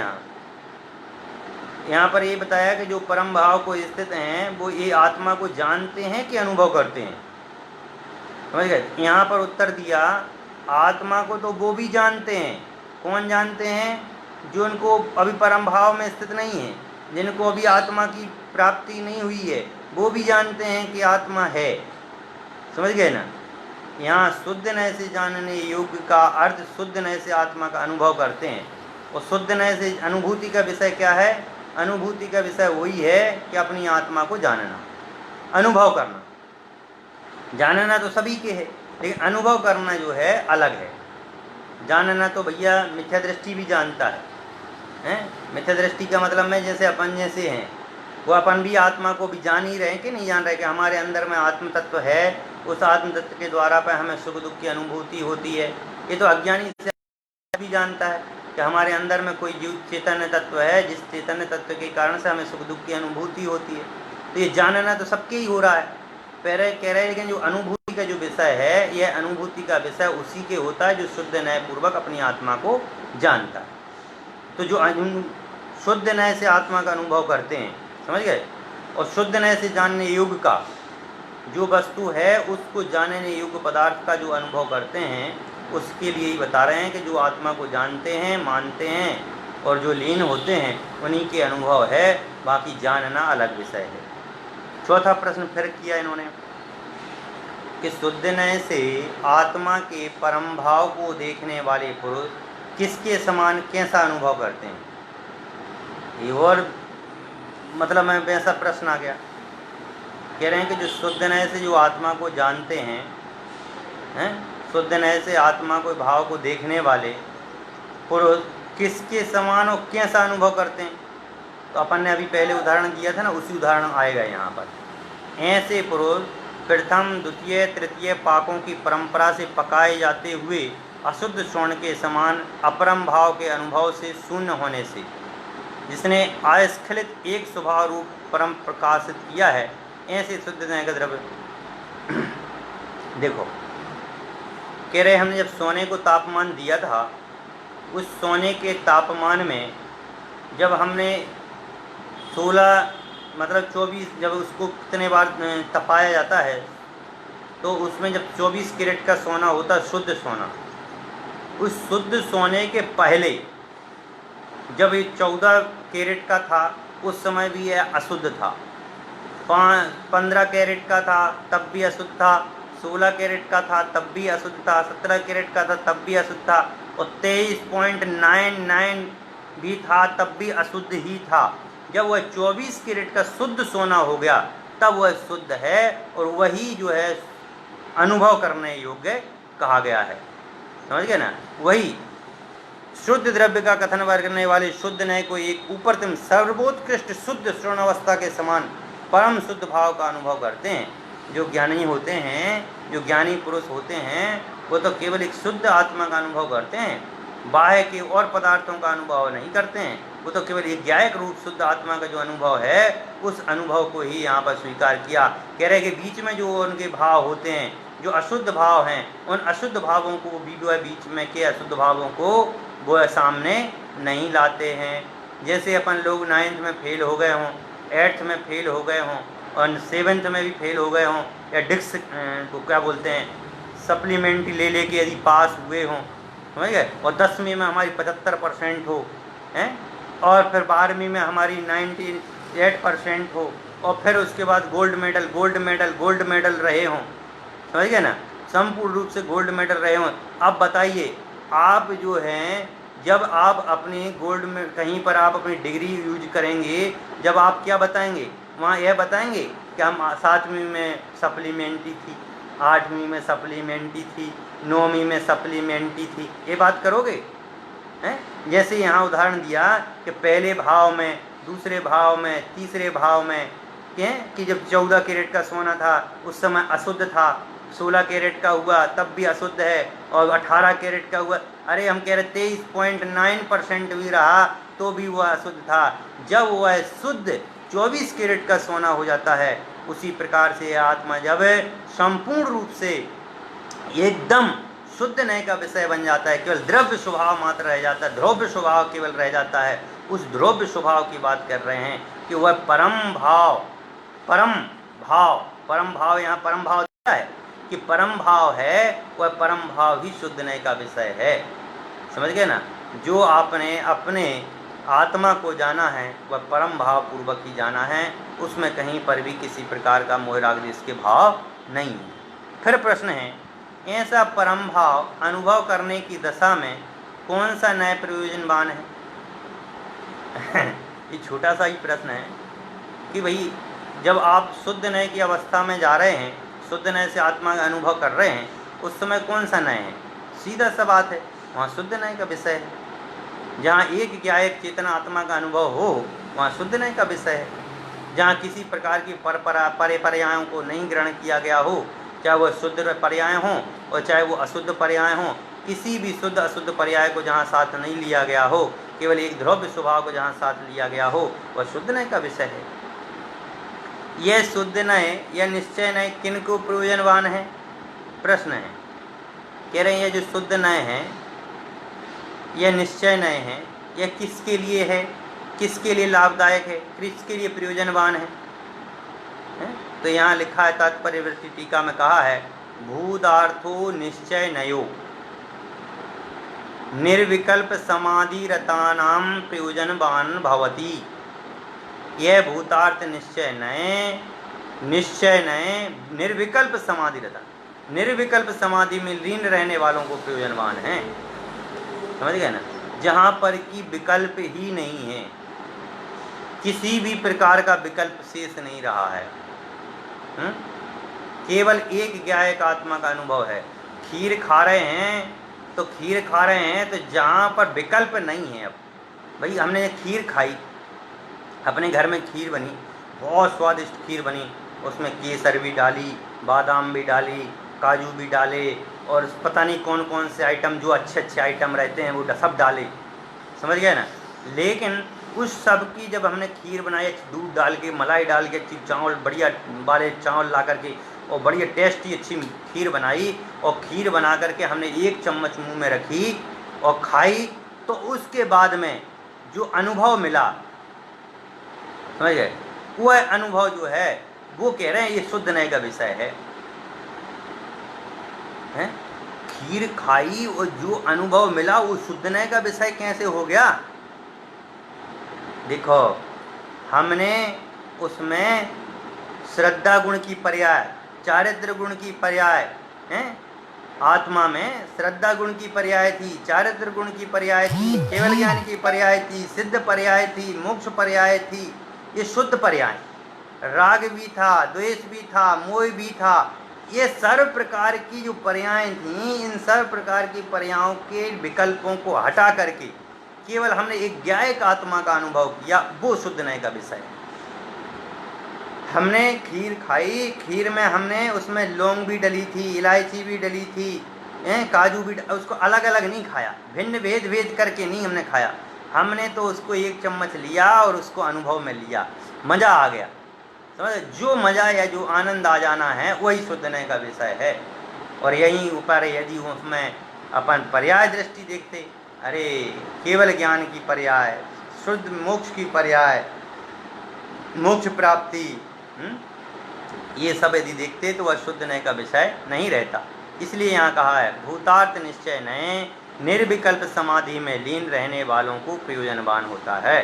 यहाँ पर ये बताया कि जो परम भाव को स्थित हैं वो ये आत्मा को जानते हैं कि अनुभव करते हैं, समझ गए। यहाँ पर उत्तर दिया आत्मा को तो वो भी जानते हैं। कौन जानते हैं? जो उनको अभी परम भाव में स्थित नहीं है, जिनको अभी आत्मा की प्राप्ति नहीं हुई है, वो भी जानते हैं कि आत्मा है, समझ गए ना। यहाँ शुद्ध नए से जानने योग्य का अर्थ शुद्ध नए से आत्मा का अनुभव करते हैं। और शुद्ध नए से अनुभूति का विषय क्या है? अनुभूति का विषय वही है कि अपनी आत्मा को जानना, अनुभव करना। जानना तो सभी के है, लेकिन अनुभव करना जो है अलग है। जानना तो भैया मिथ्या दृष्टि भी जानता है। मिथ्या दृष्टि का मतलब में जैसे अपन जैसे हैं, वो अपन भी आत्मा को भी जान ही रहे हैं कि नहीं जान रहे कि हमारे अंदर में आत्म तत्व है, उस आत्म तत्व के द्वारा पर हमें सुख दुख की अनुभूति होती है। ये तो अज्ञानी से भी जानता है कि हमारे अंदर में कोई जीव चैतन्य तत्व है, जिस चैतन्य तत्व के कारण से हमें सुख दुख की अनुभूति होती है। तो ये जानना तो सबके ही हो रहा है, पहले कह रहे हैं। लेकिन जो अनुभूति का जो विषय है, यह अनुभूति का विषय उसी के होता है जो शुद्ध न्याय पूर्वक अपनी आत्मा को जानता है। तो जो शुद्ध न्याय से आत्मा का अनुभव करते हैं, समझ गए। और शुद्ध न्याय से जानने योग्य का जो वस्तु है, उसको जानने योग्य पदार्थ का जो अनुभव करते हैं, उसके लिए ही बता रहे हैं कि जो आत्मा को जानते हैं, मानते हैं और जो लीन होते हैं, उन्हीं के अनुभव है, बाकी जानना अलग विषय है। चौथा प्रश्न फिर किया इन्होंने कि शुद्ध नय से आत्मा के परम भाव को देखने वाले पुरुष किसके समान कैसा अनुभव करते हैं। ये और मतलब मैं ऐसा प्रश्न आ गया। कह रहे हैं कि जो शुद्ध नय से जो आत्मा को जानते हैं, शुद्ध नय से आत्मा को भाव को देखने वाले पुरुष किसके समान और कैसा अनुभव करते हैं? तो अपन ने अभी पहले उदाहरण दिया था ना, उसी उदाहरण आएगा यहाँ पर। ऐसे पुरुष प्रथम द्वितीय तृतीय पाकों की परंपरा से पकाए जाते हुए अशुद्ध स्वर्ण के समान अपरम भाव के अनुभव से शून्य होने से, जिसने अस्खलित एक स्वभाव रूप परम प्रकाशित किया है, ऐसे शुद्ध नय का द्रव्य। देखो, कह रहे हमने जब सोने को तापमान दिया था, उस सोने के तापमान में जब हमने 16 मतलब 24, जब उसको कितने बार तपाया जाता है, तो उसमें जब 24 कैरेट का सोना होता, शुद्ध सोना, उस शुद्ध सोने के पहले जब ये 14 कैरेट का था, उस समय भी यह अशुद्ध था। 15 कैरेट का था तब भी अशुद्ध था, 16 कैरेट का था तब भी अशुद्ध था, 17 कैरेट का था तब भी अशुद्ध था, और 23.99 भी था तब भी अशुद्ध ही था। जब वह 24 कैरेट का शुद्ध सोना हो गया, तब वह शुद्ध है, और वही जो है अनुभव करने योग्य कहा गया है। समझ गए ना? वही शुद्ध द्रव्य का कथन करने वाले शुद्ध नय को एक ऊपरतम सर्वोत्कृष्ट शुद्ध श्रवण अवस्था के समान परम शुद्ध भाव का अनुभव करते हैं। जो ज्ञानी होते हैं, जो ज्ञानी पुरुष होते हैं, वो तो केवल एक शुद्ध आत्मा का अनुभव करते हैं, बाह्य के और पदार्थों का अनुभव नहीं करते हैं। वो तो केवल एक ज्ञायक रूप शुद्ध आत्मा का जो अनुभव है, उस अनुभव को ही यहाँ पर स्वीकार किया। कह रहे कि बीच में जो उनके भाव होते हैं, जो अशुद्ध भाव हैं, उन अशुद्ध भावों को बीच में के अशुद्ध भावों को वो सामने नहीं लाते हैं। जैसे अपन लोग 9th में फेल हो गए हों, 8th में फेल हो गए हों, और 7th में भी फेल हो गए हों, या डिक्स को क्या बोलते हैं, सप्लीमेंट्री ले लेके यदि पास हुए हों, समझ गए, और 10वीं में हमारी 75% हो, हैं, और फिर 12वीं में हमारी 98% हो, और फिर उसके बाद गोल्ड मेडल रहे हों, समझ गए ना, संपूर्ण रूप से गोल्ड मेडल रहे हों। अब बताइए, आप जो हैं, जब आप अपनी गोल्ड में कहीं पर आप अपनी डिग्री यूज करेंगे, जब आप क्या बताएंगे? वहाँ यह बताएंगे कि हम 7वीं में सप्लीमेंट्री थी, 8वीं में सप्लीमेंट्री थी, 9वीं में सप्लीमेंट्री थी, ये बात करोगे? हैं? जैसे यहाँ उदाहरण दिया कि पहले भाव में, दूसरे भाव में, तीसरे भाव में, कि जब 14 कैरेट का सोना था उस समय अशुद्ध था, 16 कैरेट का हुआ तब भी अशुद्ध है, और 18 कैरेट का हुआ, अरे हम कह रहे 23.9% भी रहा तो भी वह अशुद्ध था। जब वह शुद्ध 24 कैरेट का सोना हो जाता है, उसी प्रकार से आत्मा जब संपूर्ण रूप से एकदम शुद्ध नय का विषय बन जाता है, केवल द्रव्य स्वभाव मात्र रह जाता है, ध्रुव्य स्वभाव केवल रह जाता है, उस ध्रुव्य स्वभाव की बात कर रहे हैं कि वह परम भाव यहाँ परम भाव दिया है कि परम भाव है, वह परम भाव ही शुद्ध नय का विषय है। समझ गए ना? जो आपने अपने आत्मा को जाना है, वह परम भाव पूर्वक ही जाना है, उसमें कहीं पर भी किसी प्रकार का मोह राग द्वेष के भाव नहीं है। फिर प्रश्न है, ऐसा परम भाव अनुभव करने की दशा में कौन सा नय प्रयोजनवान है? ये छोटा सा ही प्रश्न है कि भाई, जब आप शुद्ध नय की अवस्था में जा रहे हैं, शुद्ध नय से आत्मा का अनुभव कर रहे हैं, उस समय कौन सा नय है? सीधा सा बात है, वहाँ शुद्ध नय का विषय है। जहाँ एक ज्ञायक चेतना आत्मा का अनुभव हो, वहाँ शुद्ध नय का विषय है। जहाँ किसी प्रकार की पर्यायों को नहीं ग्रहण किया गया हो, चाहे वह शुद्ध पर्याय हों और चाहे वो अशुद्ध पर्याय हों, किसी भी शुद्ध अशुद्ध पर्याय को जहाँ साथ नहीं लिया गया हो, केवल एक ध्रुव्य स्वभाव को जहाँ साथ लिया गया हो, वह शुद्ध नय का विषय है। यह शुद्ध नय या निश्चय नय किनको प्रयोजनवान है? प्रश्न है। कह रहे हैं ये जो शुद्ध नय है, यह निश्चय नय है, यह किसके लिए है, किसके लिए लाभदायक है, किसके लिए प्रयोजनवान है? तो यहाँ लिखा है तात्पर्य वृत्ति टीका में कहा है, भूतार्थो निश्चय नयो निर्विकल्प समाधि रतानाम प्रयोजनवान भवति। यह भूतार्थ निश्चय नय निर्विकल्प समाधि रता, निर्विकल्प समाधि में लीन रहने वालों को प्रयोजनवान है। समझ गए ना? जहाँ पर कि विकल्प ही नहीं है, किसी भी प्रकार का विकल्प शेष नहीं रहा है। केवल एक ज्ञायक आत्मा का अनुभव है। खीर खा रहे हैं तो खीर खा रहे हैं तो जहाँ पर विकल्प नहीं है। अब भाई हमने खीर खाई, अपने घर में खीर बनी, बहुत स्वादिष्ट खीर बनी, उसमें केसर भी डाली, बादाम भी डाली, काजू भी डाले और पता नहीं कौन कौन से आइटम जो अच्छे अच्छे आइटम रहते हैं वो सब डाले, समझ गए ना। लेकिन उस सब की जब हमने खीर बनाई, दूध डाल के, मलाई डाल के, चावल बढ़िया वाले चावल ला करके और बढ़िया टेस्टी अच्छी खीर बनाई और खीर बना करके हमने एक चम्मच मुंह में रखी और खाई, तो उसके बाद में जो अनुभव मिला, समझ गए, वह अनुभव जो है वो कह रहे हैं ये शुद्ध नए का विषय है। हैं? खीर खाई और जो अनुभव मिला वो शुद्ध नए का विषय कैसे हो गया? देखो, हमने उसमें श्रद्धा गुण की पर्याय, चारित्र गुण की पर्याय, हैं? आत्मा में श्रद्धा गुण की पर्याय थी, चारित्र गुण की पर्याय थी, केवल ज्ञान की पर्याय थी, सिद्ध पर्याय थी, मोक्ष पर्याय थी, ये शुद्ध पर्याय। राग भी था, द्वेष भी था, मोह भी था, ये सर्व प्रकार की जो पर्याय थी, इन सर्व प्रकार की पर्यायों के विकल्पों को हटा करके केवल हमने एक ज्ञायक आत्मा का अनुभव किया, वो शुद्ध नए का विषय है। हमने खीर खाई, खीर में हमने उसमें लौंग भी डली थी, इलायची भी डली थी, काजू भी, उसको अलग अलग नहीं खाया, भिन्न भेद भेद करके नहीं हमने खाया, हमने तो उसको एक चम्मच लिया और उसको अनुभव में लिया, मज़ा आ गया, समझ। जो मज़ा या जो आनंद आ जाना है वही शुद्ध नए का विषय है। और यहीं ऊपर यदि उसमें अपन पर्याय दृष्टि देखते, अरे केवल ज्ञान की पर्याय, शुद्ध मोक्ष की पर्याय, मोक्ष प्राप्ति, ये सब यदि देखते तो वह शुद्ध नए का विषय नहीं रहता। इसलिए यहाँ कहा है भूतार्थ निश्चय नए निर्विकल्प समाधि में लीन रहने वालों को प्रयोजनवान होता है।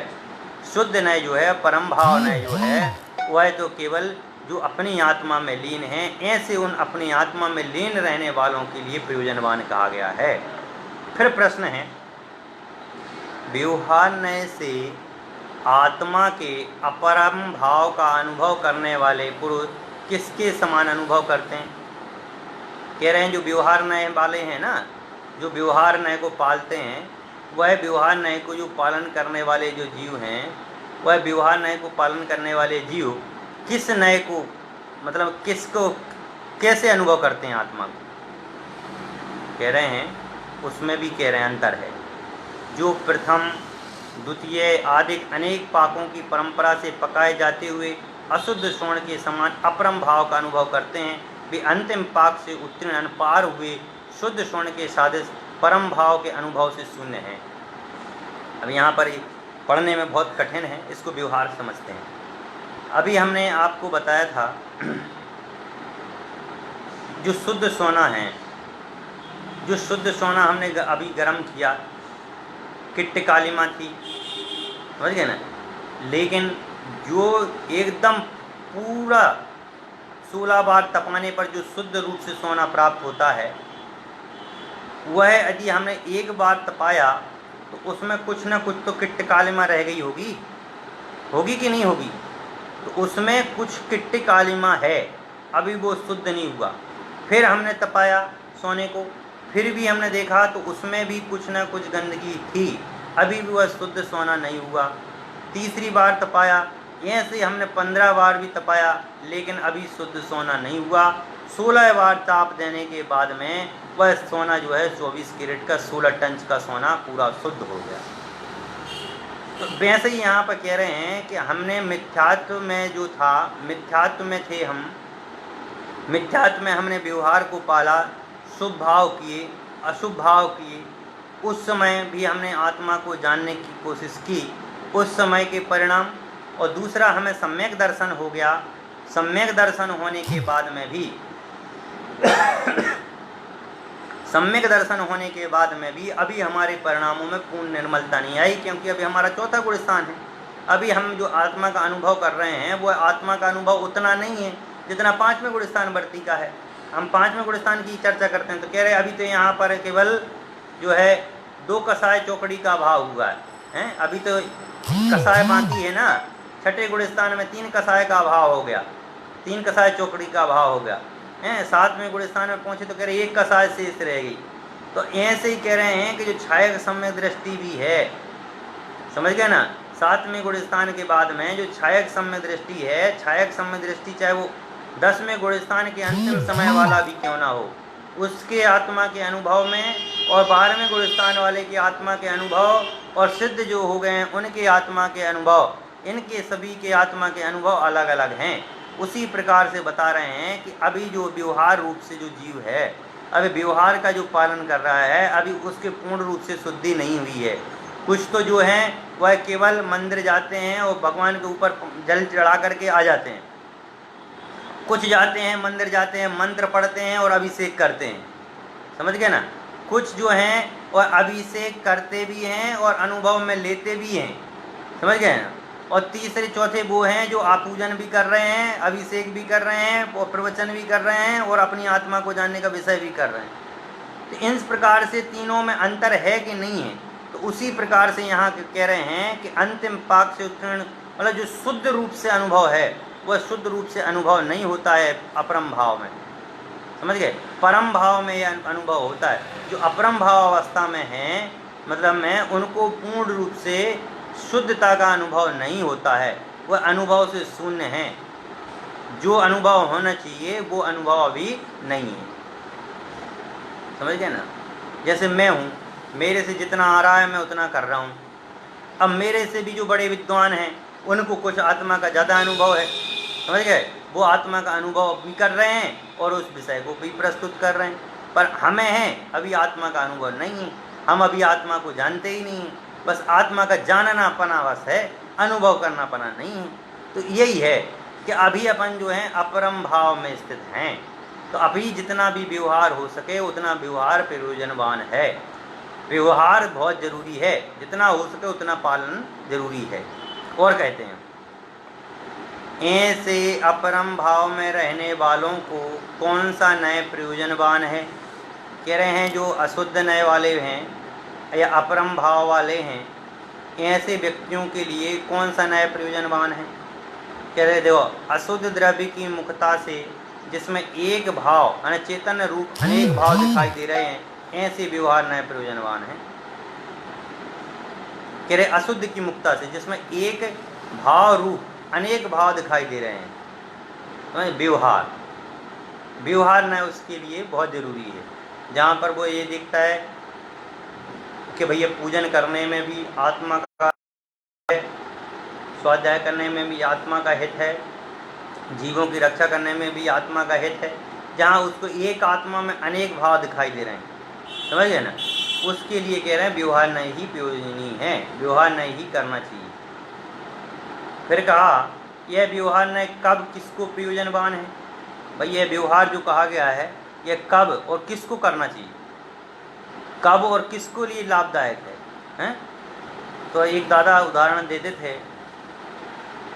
शुद्ध नए जो है, परम भाव नए जो है, वह तो केवल जो अपनी आत्मा में लीन है, ऐसे उन अपनी आत्मा में लीन रहने वालों के लिए प्रयोजनवान कहा गया है। फिर प्रश्न है, व्यवहार नए से आत्मा के अपरम भाव का अनुभव करने वाले पुरुष किसके समान अनुभव करते हैं? कह रहे हैं जो व्यवहार नए वाले हैं ना, जो व्यवहार नए को पालते हैं, वह व्यवहार नए को जो पालन करने वाले जो जीव हैं, वह व्यवहार नए को पालन करने वाले जीव किस नए को, मतलब किसको कैसे अनुभव करते हैं आत्मा को? कह रहे हैं उसमें भी कह रहे हैं अंतर है। जो प्रथम द्वितीय आदि अनेक पाकों की परंपरा से पकाए जाते हुए अशुद्ध स्वर्ण के समान अपरम भाव का अनुभव करते हैं, वे अंतिम पाक से उत्तीर्ण पार हुए शुद्ध स्वर्ण के सादृश परम भाव के अनुभव से शून्य हैं। अब यहाँ पर पढ़ने में बहुत कठिन है, इसको व्यवहार समझते हैं। अभी हमने आपको बताया था जो शुद्ध सोना है, जो शुद्ध सोना हमने अभी गर्म किया, किट्ट कालीमा थी, समझ गए ना। लेकिन जो एकदम पूरा 16 बार तपाने पर जो शुद्ध रूप से सोना प्राप्त होता है, वह यदि हमने एक बार तपाया तो उसमें कुछ ना कुछ तो किट्ट कालीमा रह गई होगी, होगी कि नहीं होगी? तो उसमें कुछ किट्ट कालीमा है, अभी वो शुद्ध नहीं हुआ। फिर हमने तपाया सोने को, फिर भी हमने देखा तो उसमें भी कुछ ना कुछ गंदगी थी, अभी भी वह शुद्ध सोना नहीं हुआ। तीसरी बार तपाया, ऐसे हमने 15 बार भी तपाया, लेकिन अभी शुद्ध सोना नहीं हुआ। 16 बार ताप देने के बाद में वह सोना जो है 24 कैरेट का 16 टन का सोना पूरा शुद्ध हो गया। तो वैसे ही यहाँ पर कह रहे हैं कि हमने मिथ्यात्व में जो था, मिथ्यात्व में थे हम, मिथ्यात्व में हमने व्यवहार को पाला, शुभ भाव किए, अशुभ भाव किए, उस समय भी हमने आत्मा को जानने की कोशिश की, उस समय के परिणाम। और दूसरा हमें सम्यक दर्शन हो गया, सम्यक दर्शन होने के बाद में भी सम्यक दर्शन होने के बाद में भी अभी हमारे परिणामों में पूर्ण निर्मलता नहीं आई, क्योंकि अभी हमारा चौथा गुण स्थान है। अभी हम जो आत्मा का अनुभव कर रहे हैं वो आत्मा का अनुभव उतना नहीं है जितना 5वें गुण स्थान वर्ती का है। हम 5वें गुण स्थान की चर्चा करते हैं तो कह रहे हैं अभी तो यहाँ पर केवल जो है 2 कसाय चौकड़ी का भाव हुआ है, अभी तो कसाय बाकी है ना, छठे गुण स्थान में 3 कसाय का अभाव हो गया, 3 कसाय चौकड़ी का अभाव हो गया हैं। 7वें गुण स्थान में पहुंचे तो कह रहे 1 कसाय शेष रहेगी। तो ऐसे ही कह रहे हैं कि जो छायक सम्यक दृष्टि भी है, समझ गए ना, 7वें गुण स्थान के बाद में जो छायक सम्यक दृष्टि है, छायक सम्यक दृष्टि चाहे वो 10वें गुण स्थान के अंतिम समय वाला भी क्यों ना हो, उसके आत्मा के अनुभव में, और 12वें गुण स्थान वाले के आत्मा के अनुभव, और सिद्ध जो हो गए हैं उनके आत्मा के अनुभव, इनके सभी के आत्मा के अनुभव अलग अलग हैं। उसी प्रकार से बता रहे हैं कि अभी जो व्यवहार रूप से जो जीव है, अभी व्यवहार का जो पालन कर रहा है, अभी उसके पूर्ण रूप से शुद्धि नहीं हुई है। कुछ तो जो हैं वह केवल मंदिर जाते हैं और भगवान के ऊपर जल चढ़ा करके आ जाते हैं, कुछ जाते हैं मंदिर जाते हैं, मंत्र पढ़ते हैं और अभिषेक करते हैं, समझ गए ना। कुछ जो हैं और अभिषेक करते भी हैं और अनुभव में लेते भी हैं, समझ गए ना। और तीसरे चौथे वो हैं जो आपूजन भी कर रहे हैं, अभिषेक भी कर रहे हैं और प्रवचन भी कर रहे हैं और अपनी आत्मा को जानने का विषय भी कर रहे हैं। तो इस प्रकार से तीनों में अंतर है कि नहीं है, तो उसी प्रकार से यहाँ कह रहे हैं कि अंतिम पाक से उत्तीर्ण, मतलब जो शुद्ध रूप से अनुभव है वह शुद्ध रूप से अनुभव नहीं होता है अपरम भाव में, समझ गए। परम भाव में यह अनुभव होता है। जो अपरम भाव अवस्था में हैं, मतलब में उनको पूर्ण रूप से शुद्धता का अनुभव नहीं होता है, वह अनुभव से शून्य हैं। जो अनुभव होना चाहिए वो अनुभव अभी नहीं है, समझ गए ना। जैसे मैं हूँ, मेरे से जितना आ रहा है मैं उतना कर रहा हूँ। अब मेरे से भी जो बड़े विद्वान हैं उनको कुछ आत्मा का ज़्यादा अनुभव है, समझ गए, वो आत्मा का अनुभव भी कर रहे हैं और उस विषय को भी प्रस्तुत कर रहे हैं। पर हमें है अभी आत्मा का अनुभव नहीं है, हम अभी आत्मा को जानते ही नहीं हैं, बस आत्मा का जानना पना बस है, अनुभव करना पना नहीं है। तो यही है कि अभी अपन जो है अपरम भाव में स्थित हैं। तो अभी जितना भी व्यवहार हो सके उतना व्यवहार प्रयोजनवान है, व्यवहार बहुत जरूरी है, जितना हो सके उतना पालन जरूरी है। और कहते हैं ऐसे अपरम भाव में रहने वालों को कौन सा नए प्रयोजनवान है। कह रहे हैं जो अशुद्ध नए वाले हैं या अपरम भाव वाले हैं, ऐसे व्यक्तियों के लिए कौन सा नए प्रयोजनवान है। कह रहे देखो, अशुद्ध द्रव्य की मुक्ता से जिसमें एक भाव यानी चैतन्य रूप अनेक भाव दिखाई दे रहे हैं, ऐसे व्यवहार नए प्रयोजनवान है। कह रहे अशुद्ध की मुक्ता से जिसमें एक भाव रूप अनेक भाव दिखाई दे रहे हैं, व्यवहार व्यवहार न उसके लिए बहुत जरूरी है। जहाँ पर वो ये दिखता है कि भैया पूजन करने में भी आत्मा का है, स्वाध्याय करने में भी आत्मा का हित है, जीवों की रक्षा करने में भी आत्मा का हित है, जहाँ उसको एक आत्मा में अनेक भाव दिखाई दे रहे हैं, समझ गए ना, उसके लिए कह रहे हैं व्यवहार नहीं ही प्रयोजनीय है, व्यवहार नहीं ही करना चाहिए। फिर कहा यह व्यवहार न कब किसको प्रयोजनवान है। भाई यह व्यवहार जो कहा गया है यह कब और किसको करना चाहिए, कब और किसको लिए लाभदायक है? तो एक दादा उदाहरण देते थे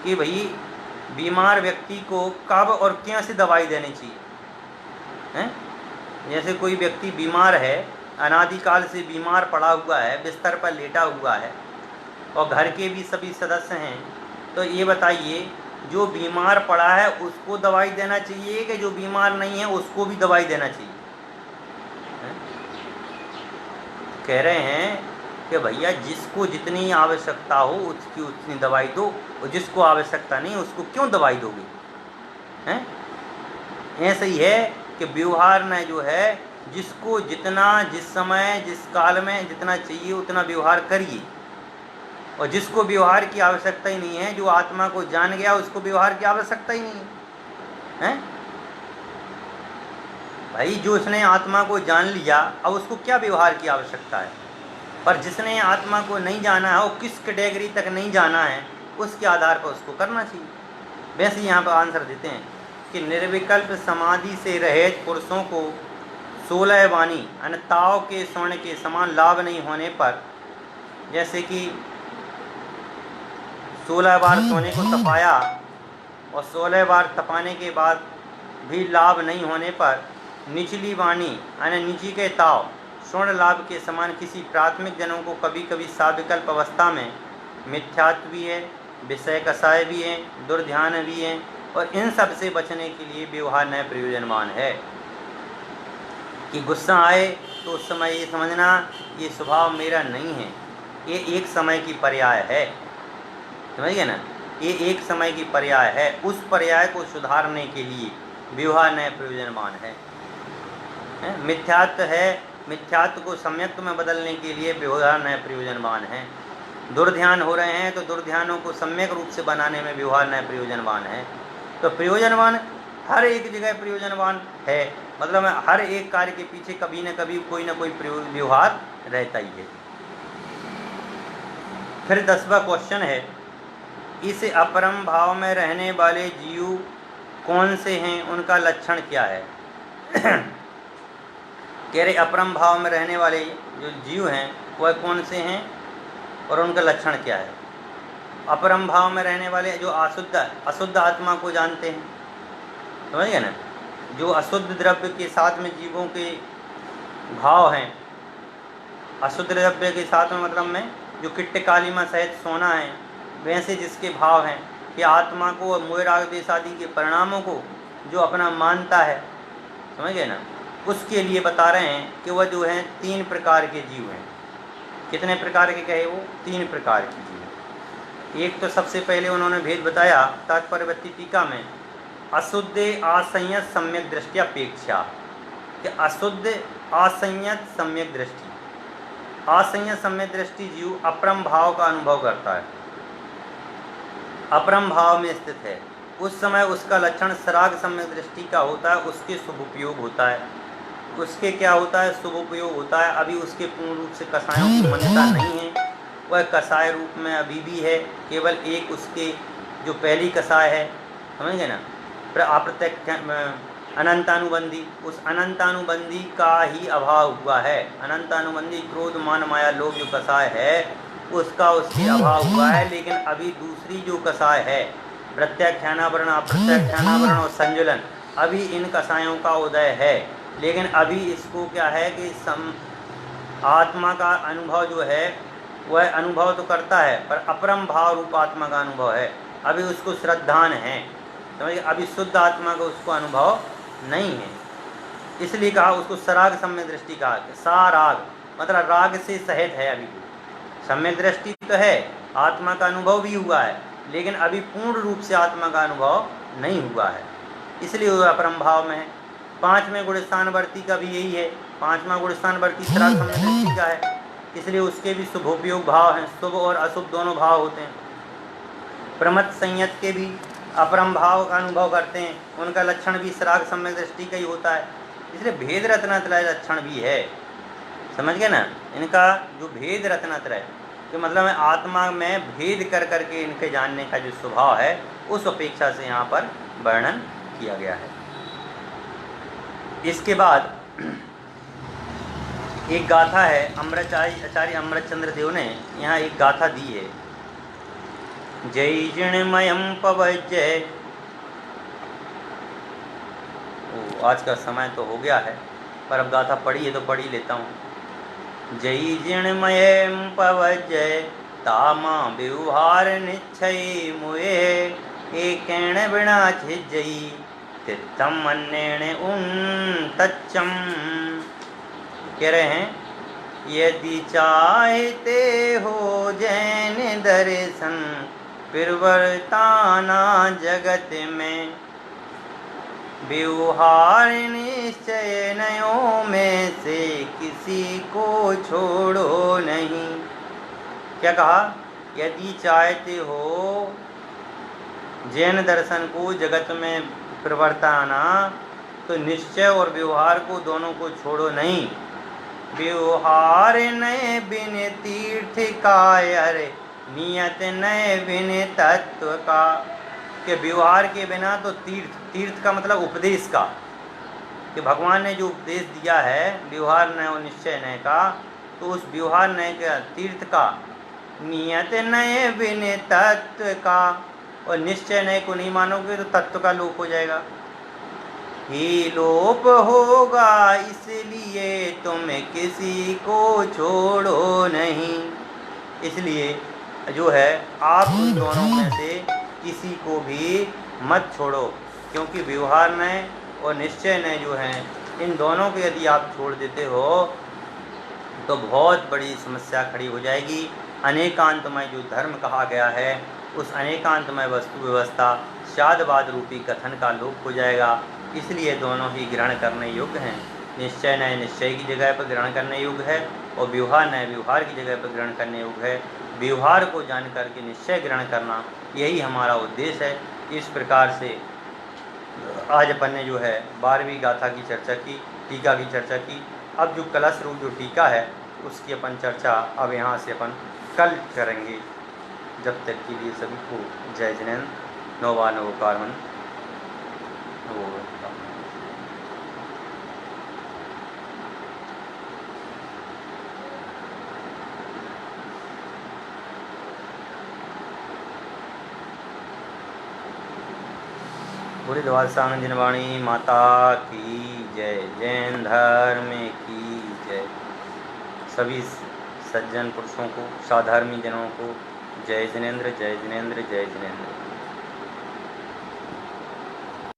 कि भाई बीमार व्यक्ति को कब और क्या से दवाई देनी चाहिए हैं? जैसे कोई व्यक्ति बीमार है, अनादिकाल से बीमार पड़ा हुआ है, बिस्तर पर लेटा हुआ है और घर के भी सभी सदस्य हैं, तो ये बताइए जो बीमार पड़ा है उसको दवाई देना चाहिए कि जो बीमार नहीं है उसको भी दवाई देना चाहिए? कह रहे हैं कि भैया जिसको जितनी आवश्यकता हो उसकी उतनी दवाई दो, और जिसको आवश्यकता नहीं उसको क्यों दवाई दोगे हैं? ऐसे ही है कि व्यवहार में जो है जिसको जितना जिस समय जिस काल में जितना चाहिए उतना व्यवहार करिए, और जिसको व्यवहार की आवश्यकता ही नहीं है, जो आत्मा को जान गया उसको व्यवहार की आवश्यकता ही नहीं है। भाई जो उसने आत्मा को जान लिया अब उसको क्या व्यवहार की आवश्यकता है, पर जिसने आत्मा को नहीं जाना है और किस कैटेगरी तक नहीं जाना है उसके आधार पर उसको करना चाहिए। वैसे यहाँ पर आंसर देते हैं कि निर्विकल्प समाधि से रहित पुरुषों को 16 वाणी ताव के स्वर्ण के समान लाभ नहीं होने पर, जैसे कि 16 बार सोने को तपाया और 16 बार तपाने के बाद भी लाभ नहीं होने पर निचली वाणी यानी नीची के ताव स्वर्ण लाभ के समान किसी प्राथमिक जनों को कभी कभी साविकल्प अवस्था में मिथ्यात्व भी है विषय कसाय भी हैं, दुर्ध्यान भी हैं, और इन सब से बचने के लिए व्यवहार नए प्रयोजनवान है। कि गुस्सा आए तो उस समय ये समझना ये स्वभाव मेरा नहीं है, ये एक समय की पर्याय है, समझ गए ना, ये एक समय की पर्याय है। उस पर्याय को सुधारने के लिए व्यवहार नए प्रयोजनवान है। मिथ्यात्व है, मिथ्यात्व को सम्यक्त्व में बदलने के लिए व्यवहार नए प्रयोजनवान है। दुर्ध्यान हो रहे हैं तो दुर्ध्यानों को सम्यक रूप से बनाने में व्यवहार नए प्रयोजनवान है। तो प्रयोजनवान हर एक जगह प्रयोजनवान है, मतलब हर एक कार्य के पीछे कभी न कभी कोई ना कोई व्यवहार रहता ही है। फिर 10वां क्वेश्चन है, इस अपरम भाव में रहने वाले जीव कौन से हैं, उनका लक्षण क्या है? कह रहे अपरम भाव में रहने वाले जो जीव हैं वह कौन से हैं और उनका लक्षण क्या है? अपरम भाव में रहने वाले जो अशुद्ध आत्मा को जानते हैं, समझ गए ना, जो अशुद्ध द्रव्य के साथ में जीवों के भाव हैं, अशुद्ध द्रव्य के साथ में मतलब में जो किट्ट कालीमा सहित सोना है, वैसे जिसके भाव हैं कि आत्मा को और मोह राग द्वेष आदि के परिणामों को जो अपना मानता है, समझ गए ना, उसके लिए बता रहे हैं कि वह जो है 3 प्रकार के जीव हैं। कितने प्रकार के कहे वो? 3 प्रकार के जीव। एक तो सबसे पहले उन्होंने भेद बताया तात्पर्यवृत्ति टीका में, अशुद्ध असंयत सम्यक दृष्टि अपेक्षा, कि अशुद्ध असंयत सम्यक दृष्टि, असंयत सम्यक दृष्टि जीव अपरम भाव का अनुभव करता है, अपरम भाव में स्थित है, उस समय उसका लक्षण सराग सम्यक दृष्टि का होता है, उसके शुभ उपयोग होता है। उसके क्या होता है? शुभ उपयोग होता है। अभी उसके पूर्ण रूप से कसायों की मान्यता नहीं है, वह कसाय रूप में अभी भी है, केवल एक उसके जो पहली कसाय है, समझेंगे ना, अप्रत्यक्ष अनंतानुबंधी, उस अनंतानुबंधी का ही अभाव हुआ है। अनंतानुबंधी क्रोध मान माया लोभ जो कसाय है उसका उसके अभाव हुआ है, लेकिन अभी दूसरी जो कसाय है प्रत्याख्यानावरण अप्रत्याख्यानावरण और संजुलन, अभी इन कसायों का उदय है। लेकिन अभी इसको क्या है कि आत्मा का अनुभव जो है वह अनुभव तो करता है, पर अपरम भाव रूप आत्मा का अनुभव है, अभी उसको श्रद्धान है, समझिए, अभी शुद्ध आत्मा का उसको अनुभव नहीं है। इसलिए कहा उसको सराग सम्यक दृष्टि कहा। साराग मतलब राग से सहित है, अभी सम्यक दृष्टि तो है, आत्मा का अनुभव भी हुआ है, लेकिन अभी पूर्ण रूप से आत्मा का अनुभव नहीं हुआ है, इसलिए वह अपरम भाव में है। 5वें गुणस्थानवर्ती का भी यही है, 5वां गुणस्थानवर्ती सराग सम्यक दृष्टि का है, इसलिए उसके भी शुभोपयोग भाव हैं, शुभ और अशुभ दोनों भाव होते हैं। प्रमथ संयत के भी अपरम भाव का अनुभव करते हैं, उनका लक्षण भी सराग सम्यक दृष्टि का ही होता है, इसलिए भेद रत्नत्रय लक्षण भी है, समझ गए ना। इनका जो भेद रत्नत्रय कि मतलब आत्मा में भेद कर करके इनके जानने का जो स्वभाव है, उस अपेक्षा से यहाँ पर वर्णन किया गया है। इसके बाद एक गाथा है, आचार्य अमृतचंद्र देव ने यहाँ एक गाथा दी है, जय जिणमयम पवजय। आज का समय तो हो गया है, पर अब गाथा पढ़ी है तो पढ़ ही लेता हूँ। जय जिणमयम पवजय तामा व्यवहार निश्चय मुए एकेण बिना छिजई तित्तम अन्येण उन तच्चम। कह रहे हैं, यदि चाहते हो जैन दर्शन प्रवर्ताना जगत में, व्यवहार निश्चय नयों में से किसी को छोड़ो नहीं। क्या कहा? यदि चाहते हो जैन दर्शन को जगत में प्रवर्ताना, तो निश्चय और व्यवहार को दोनों को छोड़ो नहीं। व्यवहार नए बिन तीर्थ का, अरे नियत नए बिन तत्व का, कि व्यवहार के बिना तो तीर्थ का मतलब उपदेश का, कि भगवान ने जो उपदेश दिया है व्यवहार नए और निश्चय नए का, तो उस व्यवहार नए का तीर्थ का, नियत नए बिन तत्व का, और निश्चय नए को नहीं मानोगे तो तत्व का लोप हो जाएगा, ही लोप होगा, इसलिए तुम किसी को छोड़ो नहीं। इसलिए जो है आप उन दोनों में से किसी को भी मत छोड़ो, क्योंकि व्यवहार नय और निश्चय नय जो हैं, इन दोनों को यदि आप छोड़ देते हो तो बहुत बड़ी समस्या खड़ी हो जाएगी। अनेकांतमय जो धर्म कहा गया है, उस अनेकांतमय वस्तु व्यवस्था शादवाद रूपी कथन का लोप हो जाएगा। इसलिए दोनों ही ग्रहण करने योग्य हैं। निश्चय नय निश्चय की जगह पर ग्रहण करने योग्य है और व्यवहार नय व्यवहार की जगह पर ग्रहण करने योग्य है। व्यवहार को जान करके निश्चय ग्रहण करना, यही हमारा उद्देश्य है। इस प्रकार से आज अपन ने जो है 12वीं गाथा की चर्चा की, टीका की चर्चा की। अब जो कलश रूप जो टीका है उसकी अपन चर्चा अब यहाँ से अपन कल करेंगे। जब तक के लिए सभी को जय जिनेन्द्र, नोवा नवोकारमन। बोले द्वादशानंद जिनवाणी माता की जय, जैन धर्म की जय। सभी सज्जन पुरुषों को, साधर्मी जनों को जय जिनेन्द्र, जय जिनेन्द्र, जय जिनेन्द्र।